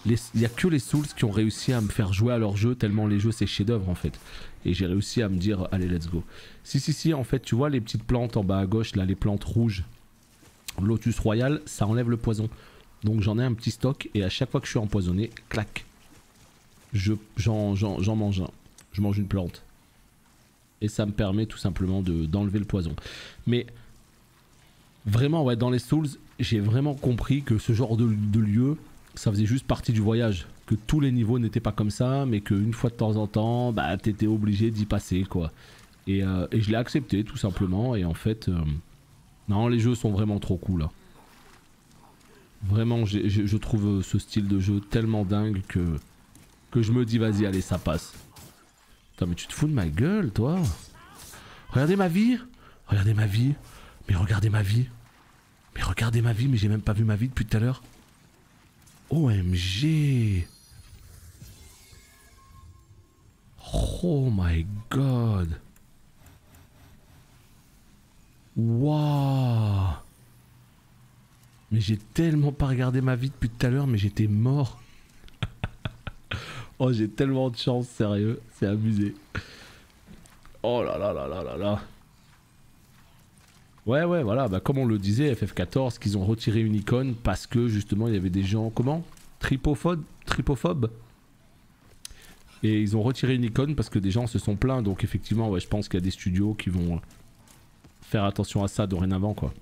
Il y a que les Souls qui ont réussi à me faire jouer à leurs jeux tellement les jeux c'est chef d'œuvre en fait. Et j'ai réussi à me dire allez let's go. Si en fait tu vois les petites plantes en bas à gauche là, les plantes rouges, Lotus Royal, ça enlève le poison. Donc j'en ai un petit stock et à chaque fois que je suis empoisonné, clac, j'en mange un. Je mange une plante. Et ça me permet tout simplement d'enlever le poison. Mais vraiment ouais, dans les Souls, j'ai vraiment compris que ce genre de lieu, ça faisait juste partie du voyage. Que tous les niveaux n'étaient pas comme ça, mais qu'une fois de temps en temps, bah t'étais obligé d'y passer quoi. Et je l'ai accepté tout simplement. Et en fait, non, les jeux sont vraiment trop cool là. Vraiment, je trouve ce style de jeu tellement dingue que je me dis vas-y, allez, ça passe. Putain, mais tu te fous de ma gueule, toi. Regardez ma vie. Regardez ma vie. Mais regardez ma vie. Mais regardez ma vie, mais j'ai même pas vu ma vie depuis tout à l'heure. OMG. Oh my god. Waouh. Mais j'ai tellement pas regardé ma vie depuis tout à l'heure, mais j'étais mort. Oh, j'ai tellement de chance, sérieux. C'est abusé. Oh là là là là là là. Ouais, voilà, bah comme on le disait, FF14, qu'ils ont retiré une icône parce que justement il y avait des gens, comment ? Tripophobes. Et ils ont retiré une icône parce que des gens se sont plaints, donc effectivement, ouais, je pense qu'il y a des studios qui vont faire attention à ça dorénavant, quoi.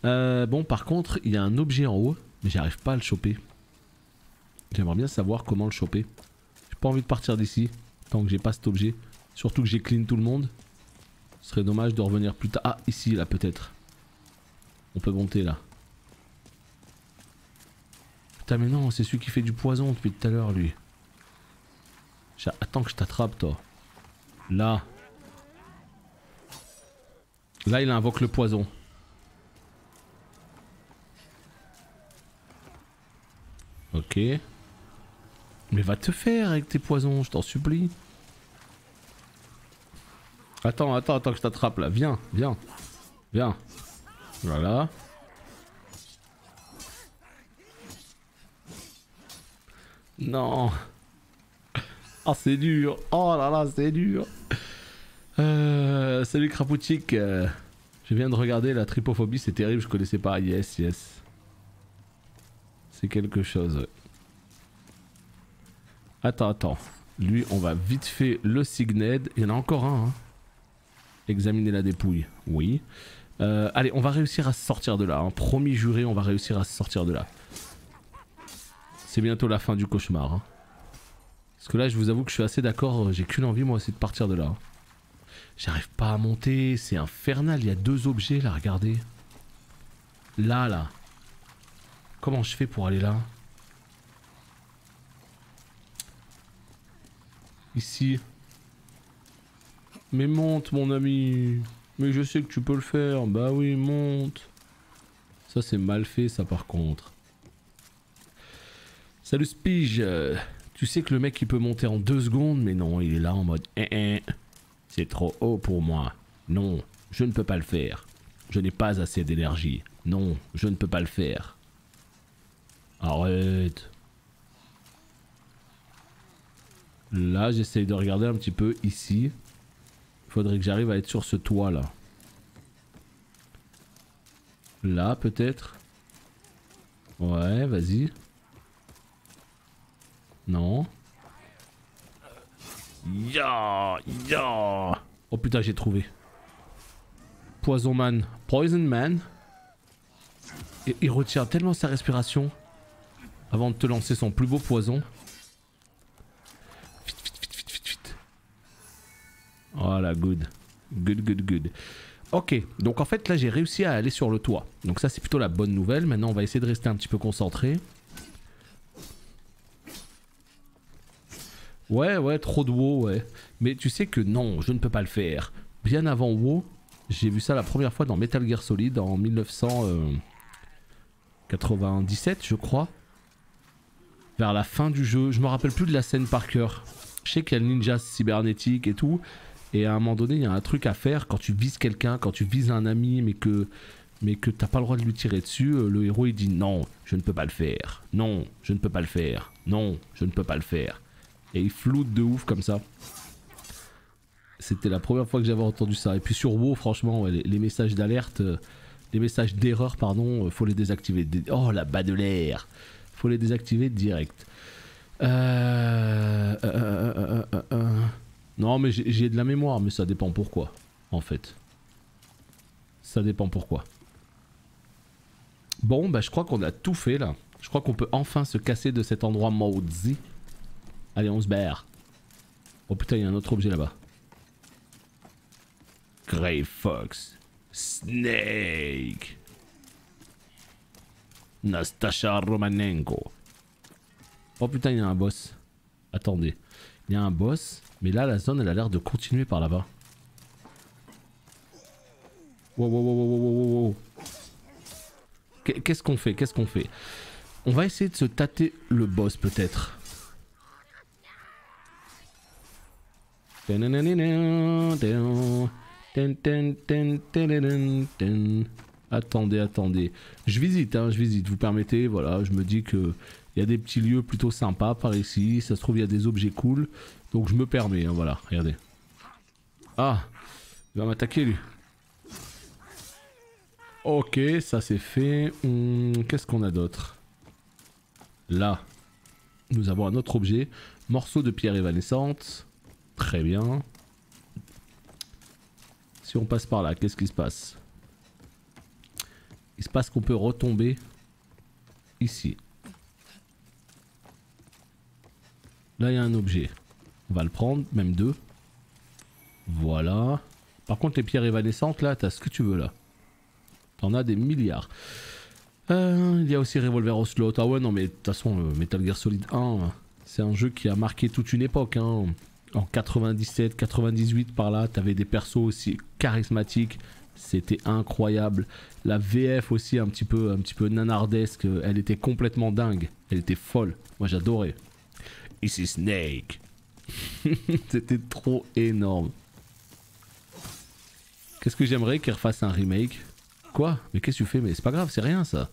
Bon, par contre, il y a un objet en haut, mais j'arrive pas à le choper. J'aimerais bien savoir comment le choper. J'ai pas envie de partir d'ici, tant que j'ai pas cet objet. Surtout que j'ai clean tout le monde. Ce serait dommage de revenir plus tard. Ah, ici, là, peut-être. On peut monter, là. Putain, mais non, c'est celui qui fait du poison depuis tout à l'heure, lui. Attends que je t'attrape, toi. Là. Là, il invoque le poison. Ok. Mais va te faire avec tes poisons, je t'en supplie. Attends que je t'attrape là. Viens. Voilà. Non. Oh, c'est dur. Oh là là, c'est dur. Salut Krapoutik. Je viens de regarder la tripophobie, c'est terrible, je connaissais pas. Yes. C'est quelque chose. Ouais. Attends. Lui, on va vite fait le Signed. Il y en a encore un. Hein. Examiner la dépouille. Oui. Allez, on va réussir à se sortir de là. Hein. Promis juré, on va réussir à se sortir de là. C'est bientôt la fin du cauchemar. Hein. Parce que là, je vous avoue que je suis assez d'accord. J'ai qu'une envie, moi aussi, de partir de là. Hein. J'arrive pas à monter. C'est infernal. Il y a deux objets là, regardez. Là. Comment je fais pour aller là? Ici. Mais monte mon ami. Mais je sais que tu peux le faire. Bah oui, monte. Ça c'est mal fait ça par contre. Salut Spige. Tu sais que le mec il peut monter en 2 secondes. Mais non, il est là en mode c'est trop haut pour moi. Non, je ne peux pas le faire. Je n'ai pas assez d'énergie. Non, je ne peux pas le faire. Arrête. Là, j'essaye de regarder un petit peu ici. Il faudrait que j'arrive à être sur ce toit là. Là, peut-être. Ouais, vas-y. Non. Ya. Oh putain, j'ai trouvé. Poison Man. Poison Man. Et il retient tellement sa respiration avant de te lancer son plus beau poison. Voilà, good. Good, good, good. Ok, donc en fait là j'ai réussi à aller sur le toit. Donc ça c'est plutôt la bonne nouvelle. Maintenant on va essayer de rester un petit peu concentré. Ouais, ouais, trop de WoW, ouais. Mais tu sais que non, je ne peux pas le faire. Bien avant WoW, j'ai vu ça la première fois dans Metal Gear Solid en 1997, je crois. Vers la fin du jeu, je me rappelle plus de la scène par cœur. Je sais qu'il y a le ninja cybernétique et tout. Et à un moment donné, il y a un truc à faire quand tu vises quelqu'un, quand tu vises un ami, mais que t'as pas le droit de lui tirer dessus. Le héros il dit non, je ne peux pas le faire. Non, je ne peux pas le faire. Non, je ne peux pas le faire. Et il floute de ouf comme ça. C'était la première fois que j'avais entendu ça. Et puis sur WoW, franchement, ouais, les messages d'alerte, les messages d'erreur, pardon, faut les désactiver. Oh la bas de l'air. Faut les désactiver direct. Non mais j'ai de la mémoire, mais ça dépend pourquoi, en fait. Ça dépend pourquoi. Bon, bah je crois qu'on a tout fait là. Je crois qu'on peut enfin se casser de cet endroit maudit. Allez, on se barre. Oh putain, il y a un autre objet là-bas. Grey Fox. Snake. Nastasha Romanenko. Oh putain, il y a un boss. Attendez. Il y a un boss, mais là la zone elle a l'air de continuer par là-bas. Wow, wow, wow, wow, wow, wow. Qu'est-ce qu'on fait? Qu'est-ce qu'on fait? On va essayer de se tâter le boss peut-être. Attendez, attendez. Je visite, hein, je visite. Vous permettez, voilà, je me dis que il y a des petits lieux plutôt sympas par ici. Ça se trouve, il y a des objets cool. Donc je me permets, hein, voilà, regardez. Ah, il va m'attaquer lui. Ok, ça c'est fait. Qu'est-ce qu'on a d'autre? Là, nous avons un autre objet. Morceau de pierre évanescente. Très bien. Si on passe par là, qu'est-ce qui se passe? Il se passe qu'on peut retomber ici. Là, il y a un objet. On va le prendre, même deux. Voilà. Par contre, les pierres évanescentes, là, t'as ce que tu veux, là. T'en as des milliards. Il y a aussi Revolver au slot. Ah ouais, non, mais de toute façon, Metal Gear Solid 1, c'est un jeu qui a marqué toute une époque, hein. En 97, 98 par là, t'avais des persos aussi charismatiques, c'était incroyable. La VF aussi un petit peu nanardesque, elle était complètement dingue, elle était folle, moi j'adorais. Ici Snake. C'était trop énorme. Qu'est-ce que j'aimerais qu'il refasse un remake? Quoi? Mais qu'est-ce que tu fais? Mais c'est pas grave, c'est rien ça.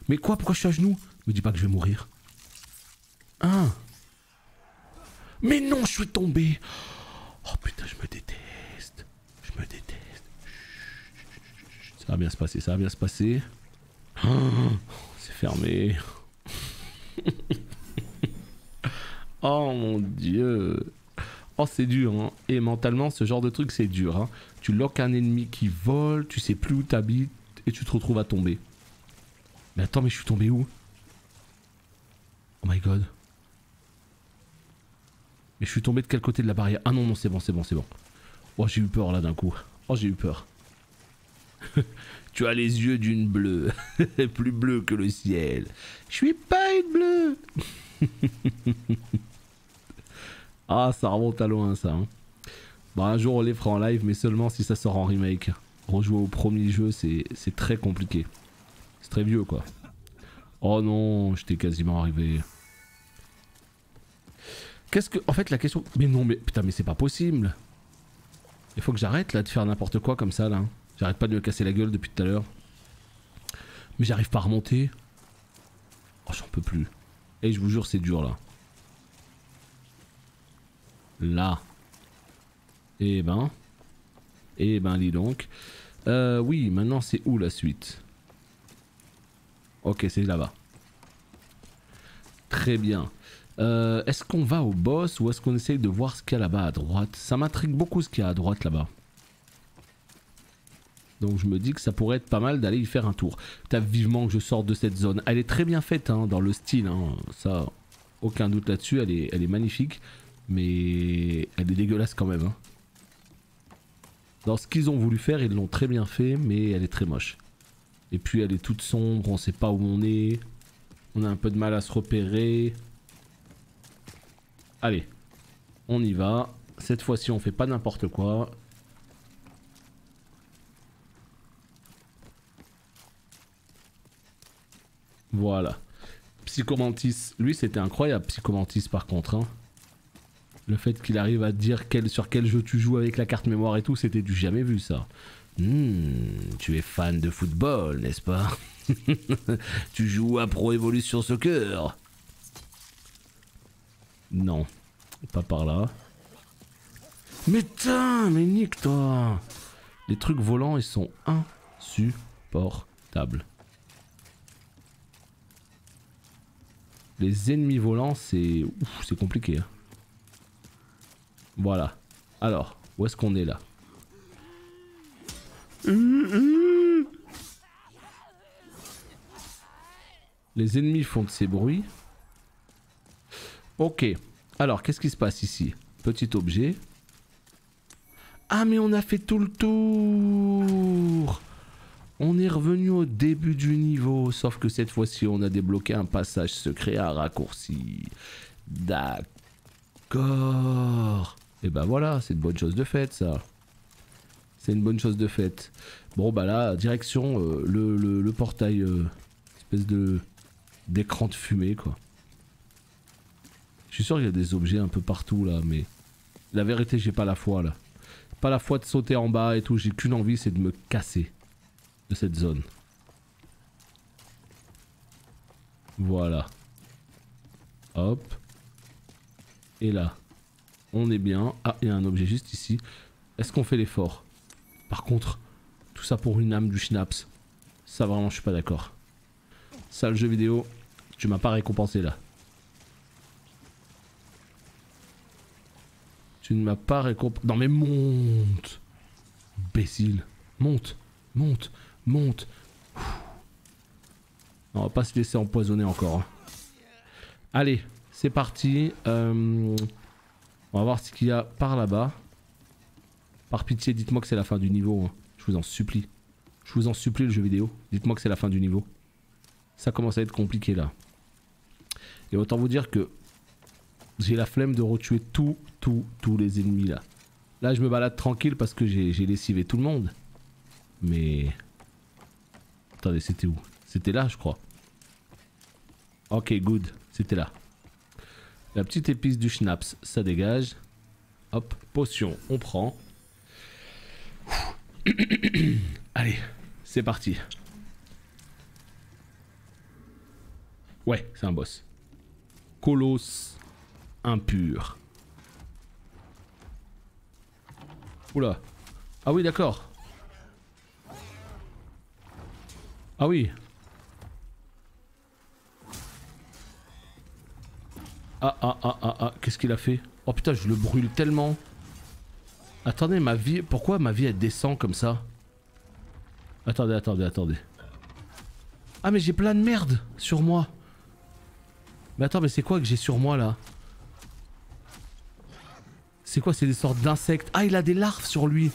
Mais quoi? Pourquoi je suis à genoux? Me dis pas que je vais mourir. Hein? Mais non, je suis tombé. Oh putain, je me déteste. Je me déteste. Ça va bien se passer, ça va bien se passer. Oh, c'est fermé. Oh mon dieu. Oh c'est dur, hein. Et mentalement, ce genre de truc, c'est dur, hein. Tu loques un ennemi qui vole, tu sais plus où t'habites et tu te retrouves à tomber. Mais attends, mais je suis tombé où? Oh my god. Mais je suis tombé de quel côté de la barrière? Ah non, non, c'est bon, c'est bon, c'est bon. Oh, j'ai eu peur là d'un coup. Oh, j'ai eu peur. Tu as les yeux d'une bleue. Plus bleu que le ciel. Je suis pas une bleue. Ah, ça remonte à loin, ça. Hein. Bon, un jour, on les fera en live, mais seulement si ça sort en remake. Rejouer au premier jeu, c'est très compliqué. C'est très vieux, quoi. Oh non, j'étais quasiment arrivé. Qu'est-ce que... En fait, la question... Mais non, mais... Putain, mais c'est pas possible. Il faut que j'arrête, là, de faire n'importe quoi comme ça, là. J'arrête pas de me casser la gueule depuis tout à l'heure. Mais j'arrive pas à remonter. Oh, j'en peux plus. Et je vous jure, c'est dur, là. Là. Eh ben, dis donc. Oui, maintenant, c'est où, la suite? Ok, c'est là-bas. Très bien. Est-ce qu'on va au boss ou est-ce qu'on essaye de voir ce qu'il y a là-bas à droite? Ça m'intrigue beaucoup ce qu'il y a à droite là-bas. Donc je me dis que ça pourrait être pas mal d'aller y faire un tour. T'as vivement que je sorte de cette zone. Elle est très bien faite hein, dans le style. Hein. Ça, aucun doute là-dessus. Elle est magnifique. Mais elle est dégueulasse quand même. Hein. Dans ce qu'ils ont voulu faire, ils l'ont très bien fait, mais elle est très moche. Et puis elle est toute sombre, on sait pas où on est. On a un peu de mal à se repérer. Allez, on y va. Cette fois-ci, on fait pas n'importe quoi. Voilà. Psychomantis, lui c'était incroyable, Psychomantis par contre. Hein. Le fait qu'il arrive à te dire sur quel jeu tu joues avec la carte mémoire et tout, c'était du jamais vu ça. Tu es fan de football, n'est-ce pas? Tu joues à Pro Evolution Soccer? Non, pas par là. Mais tain, mais nique-toi! Les trucs volants, ils sont insupportables. Les ennemis volants, c'est compliqué. Hein. Voilà. Alors, où est-ce qu'on est là? Les ennemis font de ces bruits. Ok. Alors, qu'est-ce qui se passe ici? Petit objet. Ah, mais on a fait tout le tour! On est revenu au début du niveau, sauf que cette fois-ci, on a débloqué un passage secret à raccourci. D'accord. Et bah voilà, c'est une bonne chose de faite, ça. C'est une bonne chose de faite. Bon, bah là, direction le portail, espèce d'écran de fumée, quoi. Je suis sûr qu'il y a des objets un peu partout, là, mais... La vérité, j'ai pas la foi, là. Pas la foi de sauter en bas et tout, j'ai qu'une envie, c'est de me casser de cette zone. Voilà. Hop. Et là, on est bien. Ah, il y a un objet juste ici. Est-ce qu'on fait l'effort? Par contre, tout ça pour une âme du schnapps. Ça vraiment, je suis pas d'accord. Ça, le jeu vidéo, tu m'as pas récompensé là. Tu ne m'as pas récompensé. Non mais monte! Imbécile. Monte, monte, monte. On va pas se laisser empoisonner encore. Hein. Allez, c'est parti. On va voir ce qu'il y a par là-bas. Par pitié, dites-moi que c'est la fin du niveau. Hein. Je vous en supplie. Je vous en supplie le jeu vidéo. Dites-moi que c'est la fin du niveau. Ça commence à être compliqué là. Et autant vous dire que j'ai la flemme de retuer tous les ennemis là. Là je me balade tranquille parce que j'ai lessivé tout le monde. Mais... Attendez, c'était où? C'était là je crois. Ok, good. C'était là. La petite épice du schnapps, ça dégage. Hop, potion, on prend. Allez, c'est parti. Ouais, c'est un boss. Colosse impur. Oula. Ah oui, d'accord. Ah oui. Ah, qu'est-ce qu'il a fait? Oh putain, je le brûle tellement. Attendez, ma vie... Pourquoi ma vie elle descend comme ça? Attendez. Ah mais j'ai plein de merde sur moi. Mais attends, mais c'est quoi que j'ai sur moi là? C'est quoi? C'est des sortes d'insectes. Ah, il a des larves sur lui.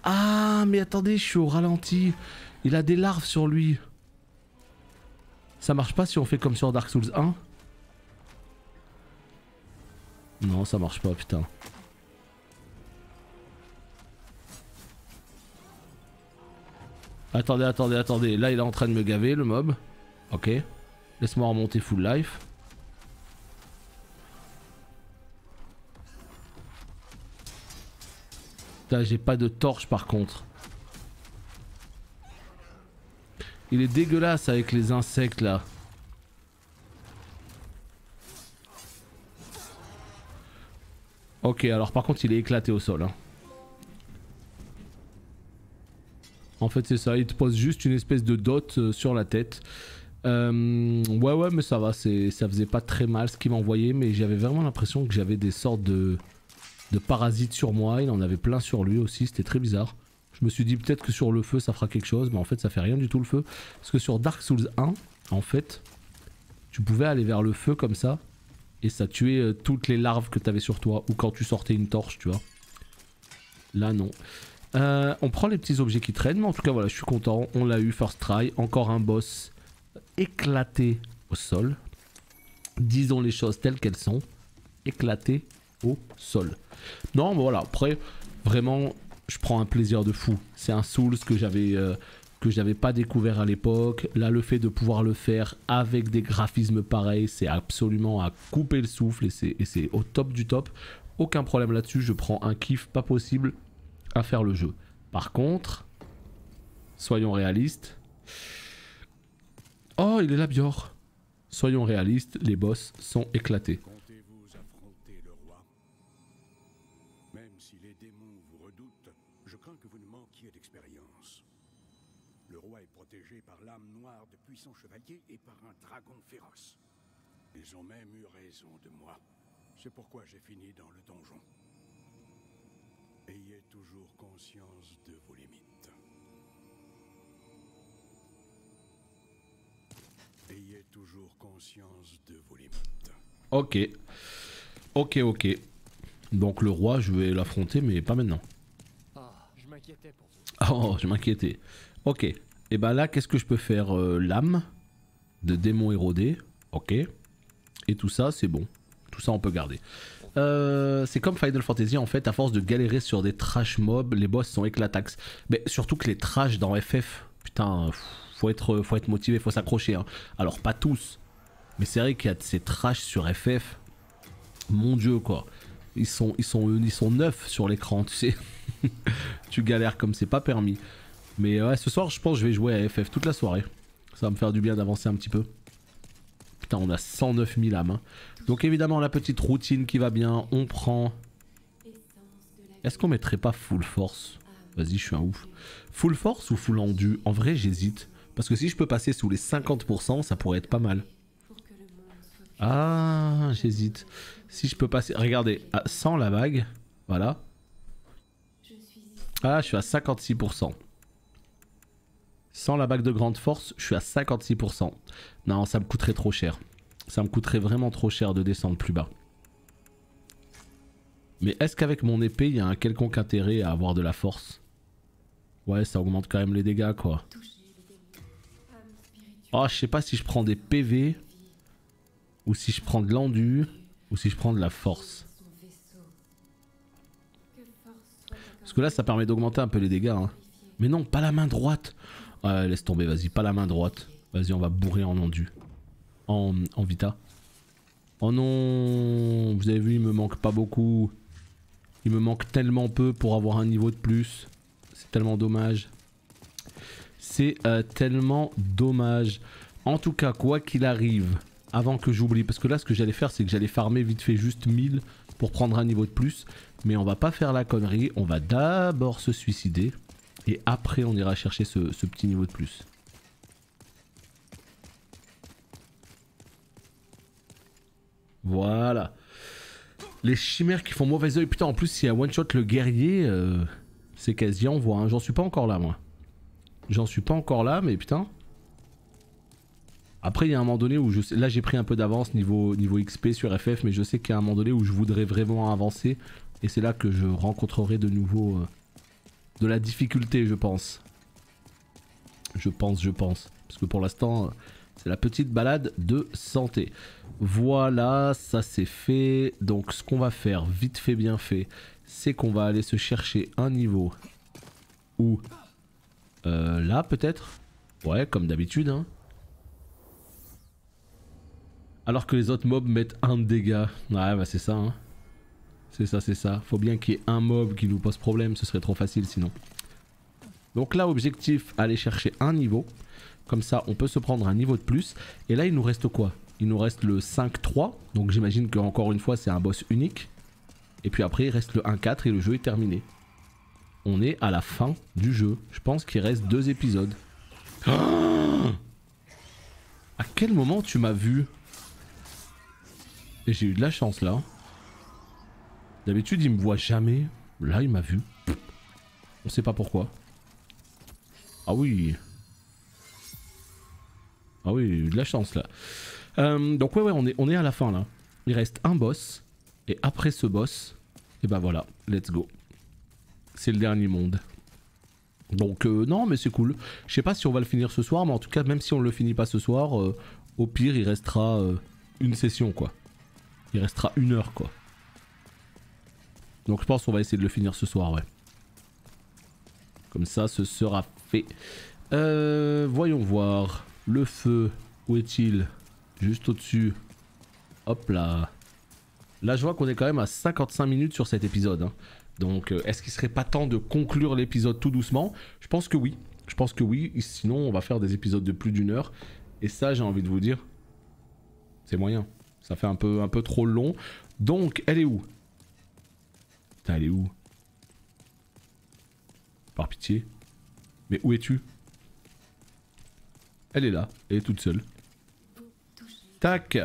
Ah, mais attendez, je suis au ralenti. Il a des larves sur lui. Ça marche pas si on fait comme sur Dark Souls 1? Non, ça marche pas, putain. Attendez. Là, il est en train de me gaver, le mob. Ok. Laisse-moi remonter full life. Putain, j'ai pas de torche par contre. Il est dégueulasse avec les insectes là. Ok, alors par contre il est éclaté au sol. Hein. En fait c'est ça, il te pose juste une espèce de dot sur la tête. Ouais mais ça va, ça faisait pas très mal ce qu'il m'envoyait, mais j'avais vraiment l'impression que j'avais des sortes de parasites sur moi. Il en avait plein sur lui aussi, c'était très bizarre. Je me suis dit peut-être que sur le feu ça fera quelque chose, mais en fait ça fait rien du tout le feu. Parce que sur Dark Souls 1, en fait, tu pouvais aller vers le feu comme ça, et ça tuait toutes les larves que t'avais sur toi, ou quand tu sortais une torche, tu vois. Là, non. On prend les petits objets qui traînent, mais en tout cas, voilà, je suis content. On l'a eu, first try. Encore un boss éclaté au sol. Disons les choses telles qu'elles sont. Éclaté au sol. Non, mais voilà, après, vraiment, je prends un plaisir de fou. C'est un Souls que j'avais pas découvert à l'époque. Là, le fait de pouvoir le faire avec des graphismes pareils, c'est absolument à couper le souffle et c'est au top du top. Aucun problème là-dessus, je prends un kiff pas possible à faire le jeu. Par contre, soyons réalistes. Oh, il est là, Bior. Soyons réalistes, les boss sont éclatés. Comptez-vous affronter le roi? Même si les démons vous redoutent, je crains que vous ne manquiez d'expérience. Le roi est protégé par l'âme noire de puissants chevaliers et par un dragon féroce. Ils ont même eu raison de moi. C'est pourquoi j'ai fini dans le donjon. Ayez toujours conscience de vos limites. Ayez toujours conscience de vos limites. Ok. Ok. Donc le roi, je vais l'affronter, mais pas maintenant. Ah, je m'inquiétais pour vous. Oh, je m'inquiétais. Ok. Et ben là, qu'est-ce que je peux faire? L'âme de démon érodé. Ok. Et tout ça, c'est bon. Tout ça, on peut garder. C'est comme Final Fantasy, en fait, à force de galérer sur des trash mobs, les boss sont éclatax. Mais surtout que les trash dans FF, putain, faut être motivé, faut s'accrocher. Hein. Alors, pas tous. Mais c'est vrai qu'il y a de ces trash sur FF. Mon dieu, quoi. Ils sont neufs sur l'écran, tu sais. Tu galères comme c'est pas permis. Mais ouais, ce soir, je pense que je vais jouer à FF toute la soirée. Ça va me faire du bien d'avancer un petit peu. Putain, on a 109 000 âmes. Hein. Donc évidemment, la petite routine qui va bien. On prend... Est-ce qu'on mettrait pas full force? Vas-y, je suis un ouf. Full force ou full endu? En vrai, j'hésite. Parce que si je peux passer sous les 50%, ça pourrait être pas mal. Ah, j'hésite. Si je peux passer... Regardez, sans la vague. Voilà. Ah, je suis à 56%. Sans la bague de grande force, je suis à 56%. Non, ça me coûterait trop cher. Ça me coûterait vraiment trop cher de descendre plus bas. Mais est-ce qu'avec mon épée, il y a un quelconque intérêt à avoir de la force? Ouais, ça augmente quand même les dégâts, quoi. Oh, je sais pas si je prends des PV, ou si je prends de l'endu, ou si je prends de la force. Parce que là, ça permet d'augmenter un peu les dégâts. Hein. Mais non, pas la main droite. Ouais, laisse tomber, vas-y, pas la main droite. Vas-y, on va bourrer en endu. En vita. Oh non, vous avez vu, il me manque pas beaucoup. Il me manque tellement peu pour avoir un niveau de plus. C'est tellement dommage. C'est tellement dommage. En tout cas, quoi qu'il arrive, avant que j'oublie, parce que là, ce que j'allais faire, c'est que j'allais farmer vite fait juste 1000 pour prendre un niveau de plus. Mais on va pas faire la connerie, on va d'abord se suicider. Et après, on ira chercher ce petit niveau de plus. Voilà. Les chimères qui font mauvais oeil. Putain, en plus, si elle one-shot le guerrier, c'est quasi en voie. Hein. J'en suis pas encore là, moi. J'en suis pas encore là, mais putain. Après, il y a un moment donné où je sais... Là, j'ai pris un peu d'avance niveau XP sur FF, mais je sais qu'il y a un moment donné où je voudrais vraiment avancer. Et c'est là que je rencontrerai de nouveau de la difficulté, je pense. Je pense. Parce que pour l'instant, c'est la petite balade de santé. Voilà, ça c'est fait. Donc ce qu'on va faire, vite fait, bien fait, c'est qu'on va aller se chercher un niveau. Où là, peut-être. Ouais, comme d'habitude. Hein. Alors que les autres mobs mettent un dégât. Ouais, bah c'est ça. Hein. C'est ça. Faut bien qu'il y ait un mob qui nous pose problème. Ce serait trop facile sinon. Donc là, objectif, aller chercher un niveau. Comme ça, on peut se prendre un niveau de plus. Et là, il nous reste quoi? Il nous reste le 5-3. Donc j'imagine qu'encore une fois, c'est un boss unique. Et puis après, il reste le 1-4 et le jeu est terminé. On est à la fin du jeu. Je pense qu'il reste 2 épisodes. Oh, à quel moment tu m'as vu? Et j'ai eu de la chance là. D'habitude, il me voit jamais. Là, il m'a vu. On sait pas pourquoi. Ah oui. Ah oui, de la chance là. Donc ouais, on est à la fin là. Il reste un boss. Et après ce boss, et bah voilà, let's go. C'est le dernier monde. Donc non, mais c'est cool. Je sais pas si on va le finir ce soir, mais en tout cas, même si on le finit pas ce soir, au pire, il restera une session, quoi. Il restera 1 heure, quoi. Donc je pense qu'on va essayer de le finir ce soir, ouais. Comme ça, ce sera fait. Voyons voir. Le feu, où est-il? Juste au-dessus. Hop là. Là, je vois qu'on est quand même à 55 minutes sur cet épisode. Hein. Donc, est-ce qu'il serait pas temps de conclure l'épisode tout doucement? Je pense que oui. Je pense que oui. Sinon, on va faire des épisodes de plus d'1 heure. Et ça, j'ai envie de vous dire, c'est moyen. Ça fait un peu trop long. Donc, elle est où? Putain, elle est où? Par pitié. Mais où es-tu? Elle est là. Elle est toute seule. Tac.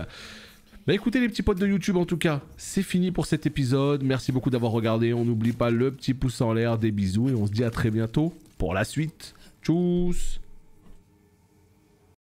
Bah écoutez les petits potes de YouTube, en tout cas, c'est fini pour cet épisode. Merci beaucoup d'avoir regardé. On n'oublie pas le petit pouce en l'air, des bisous et on se dit à très bientôt pour la suite. Tchuss.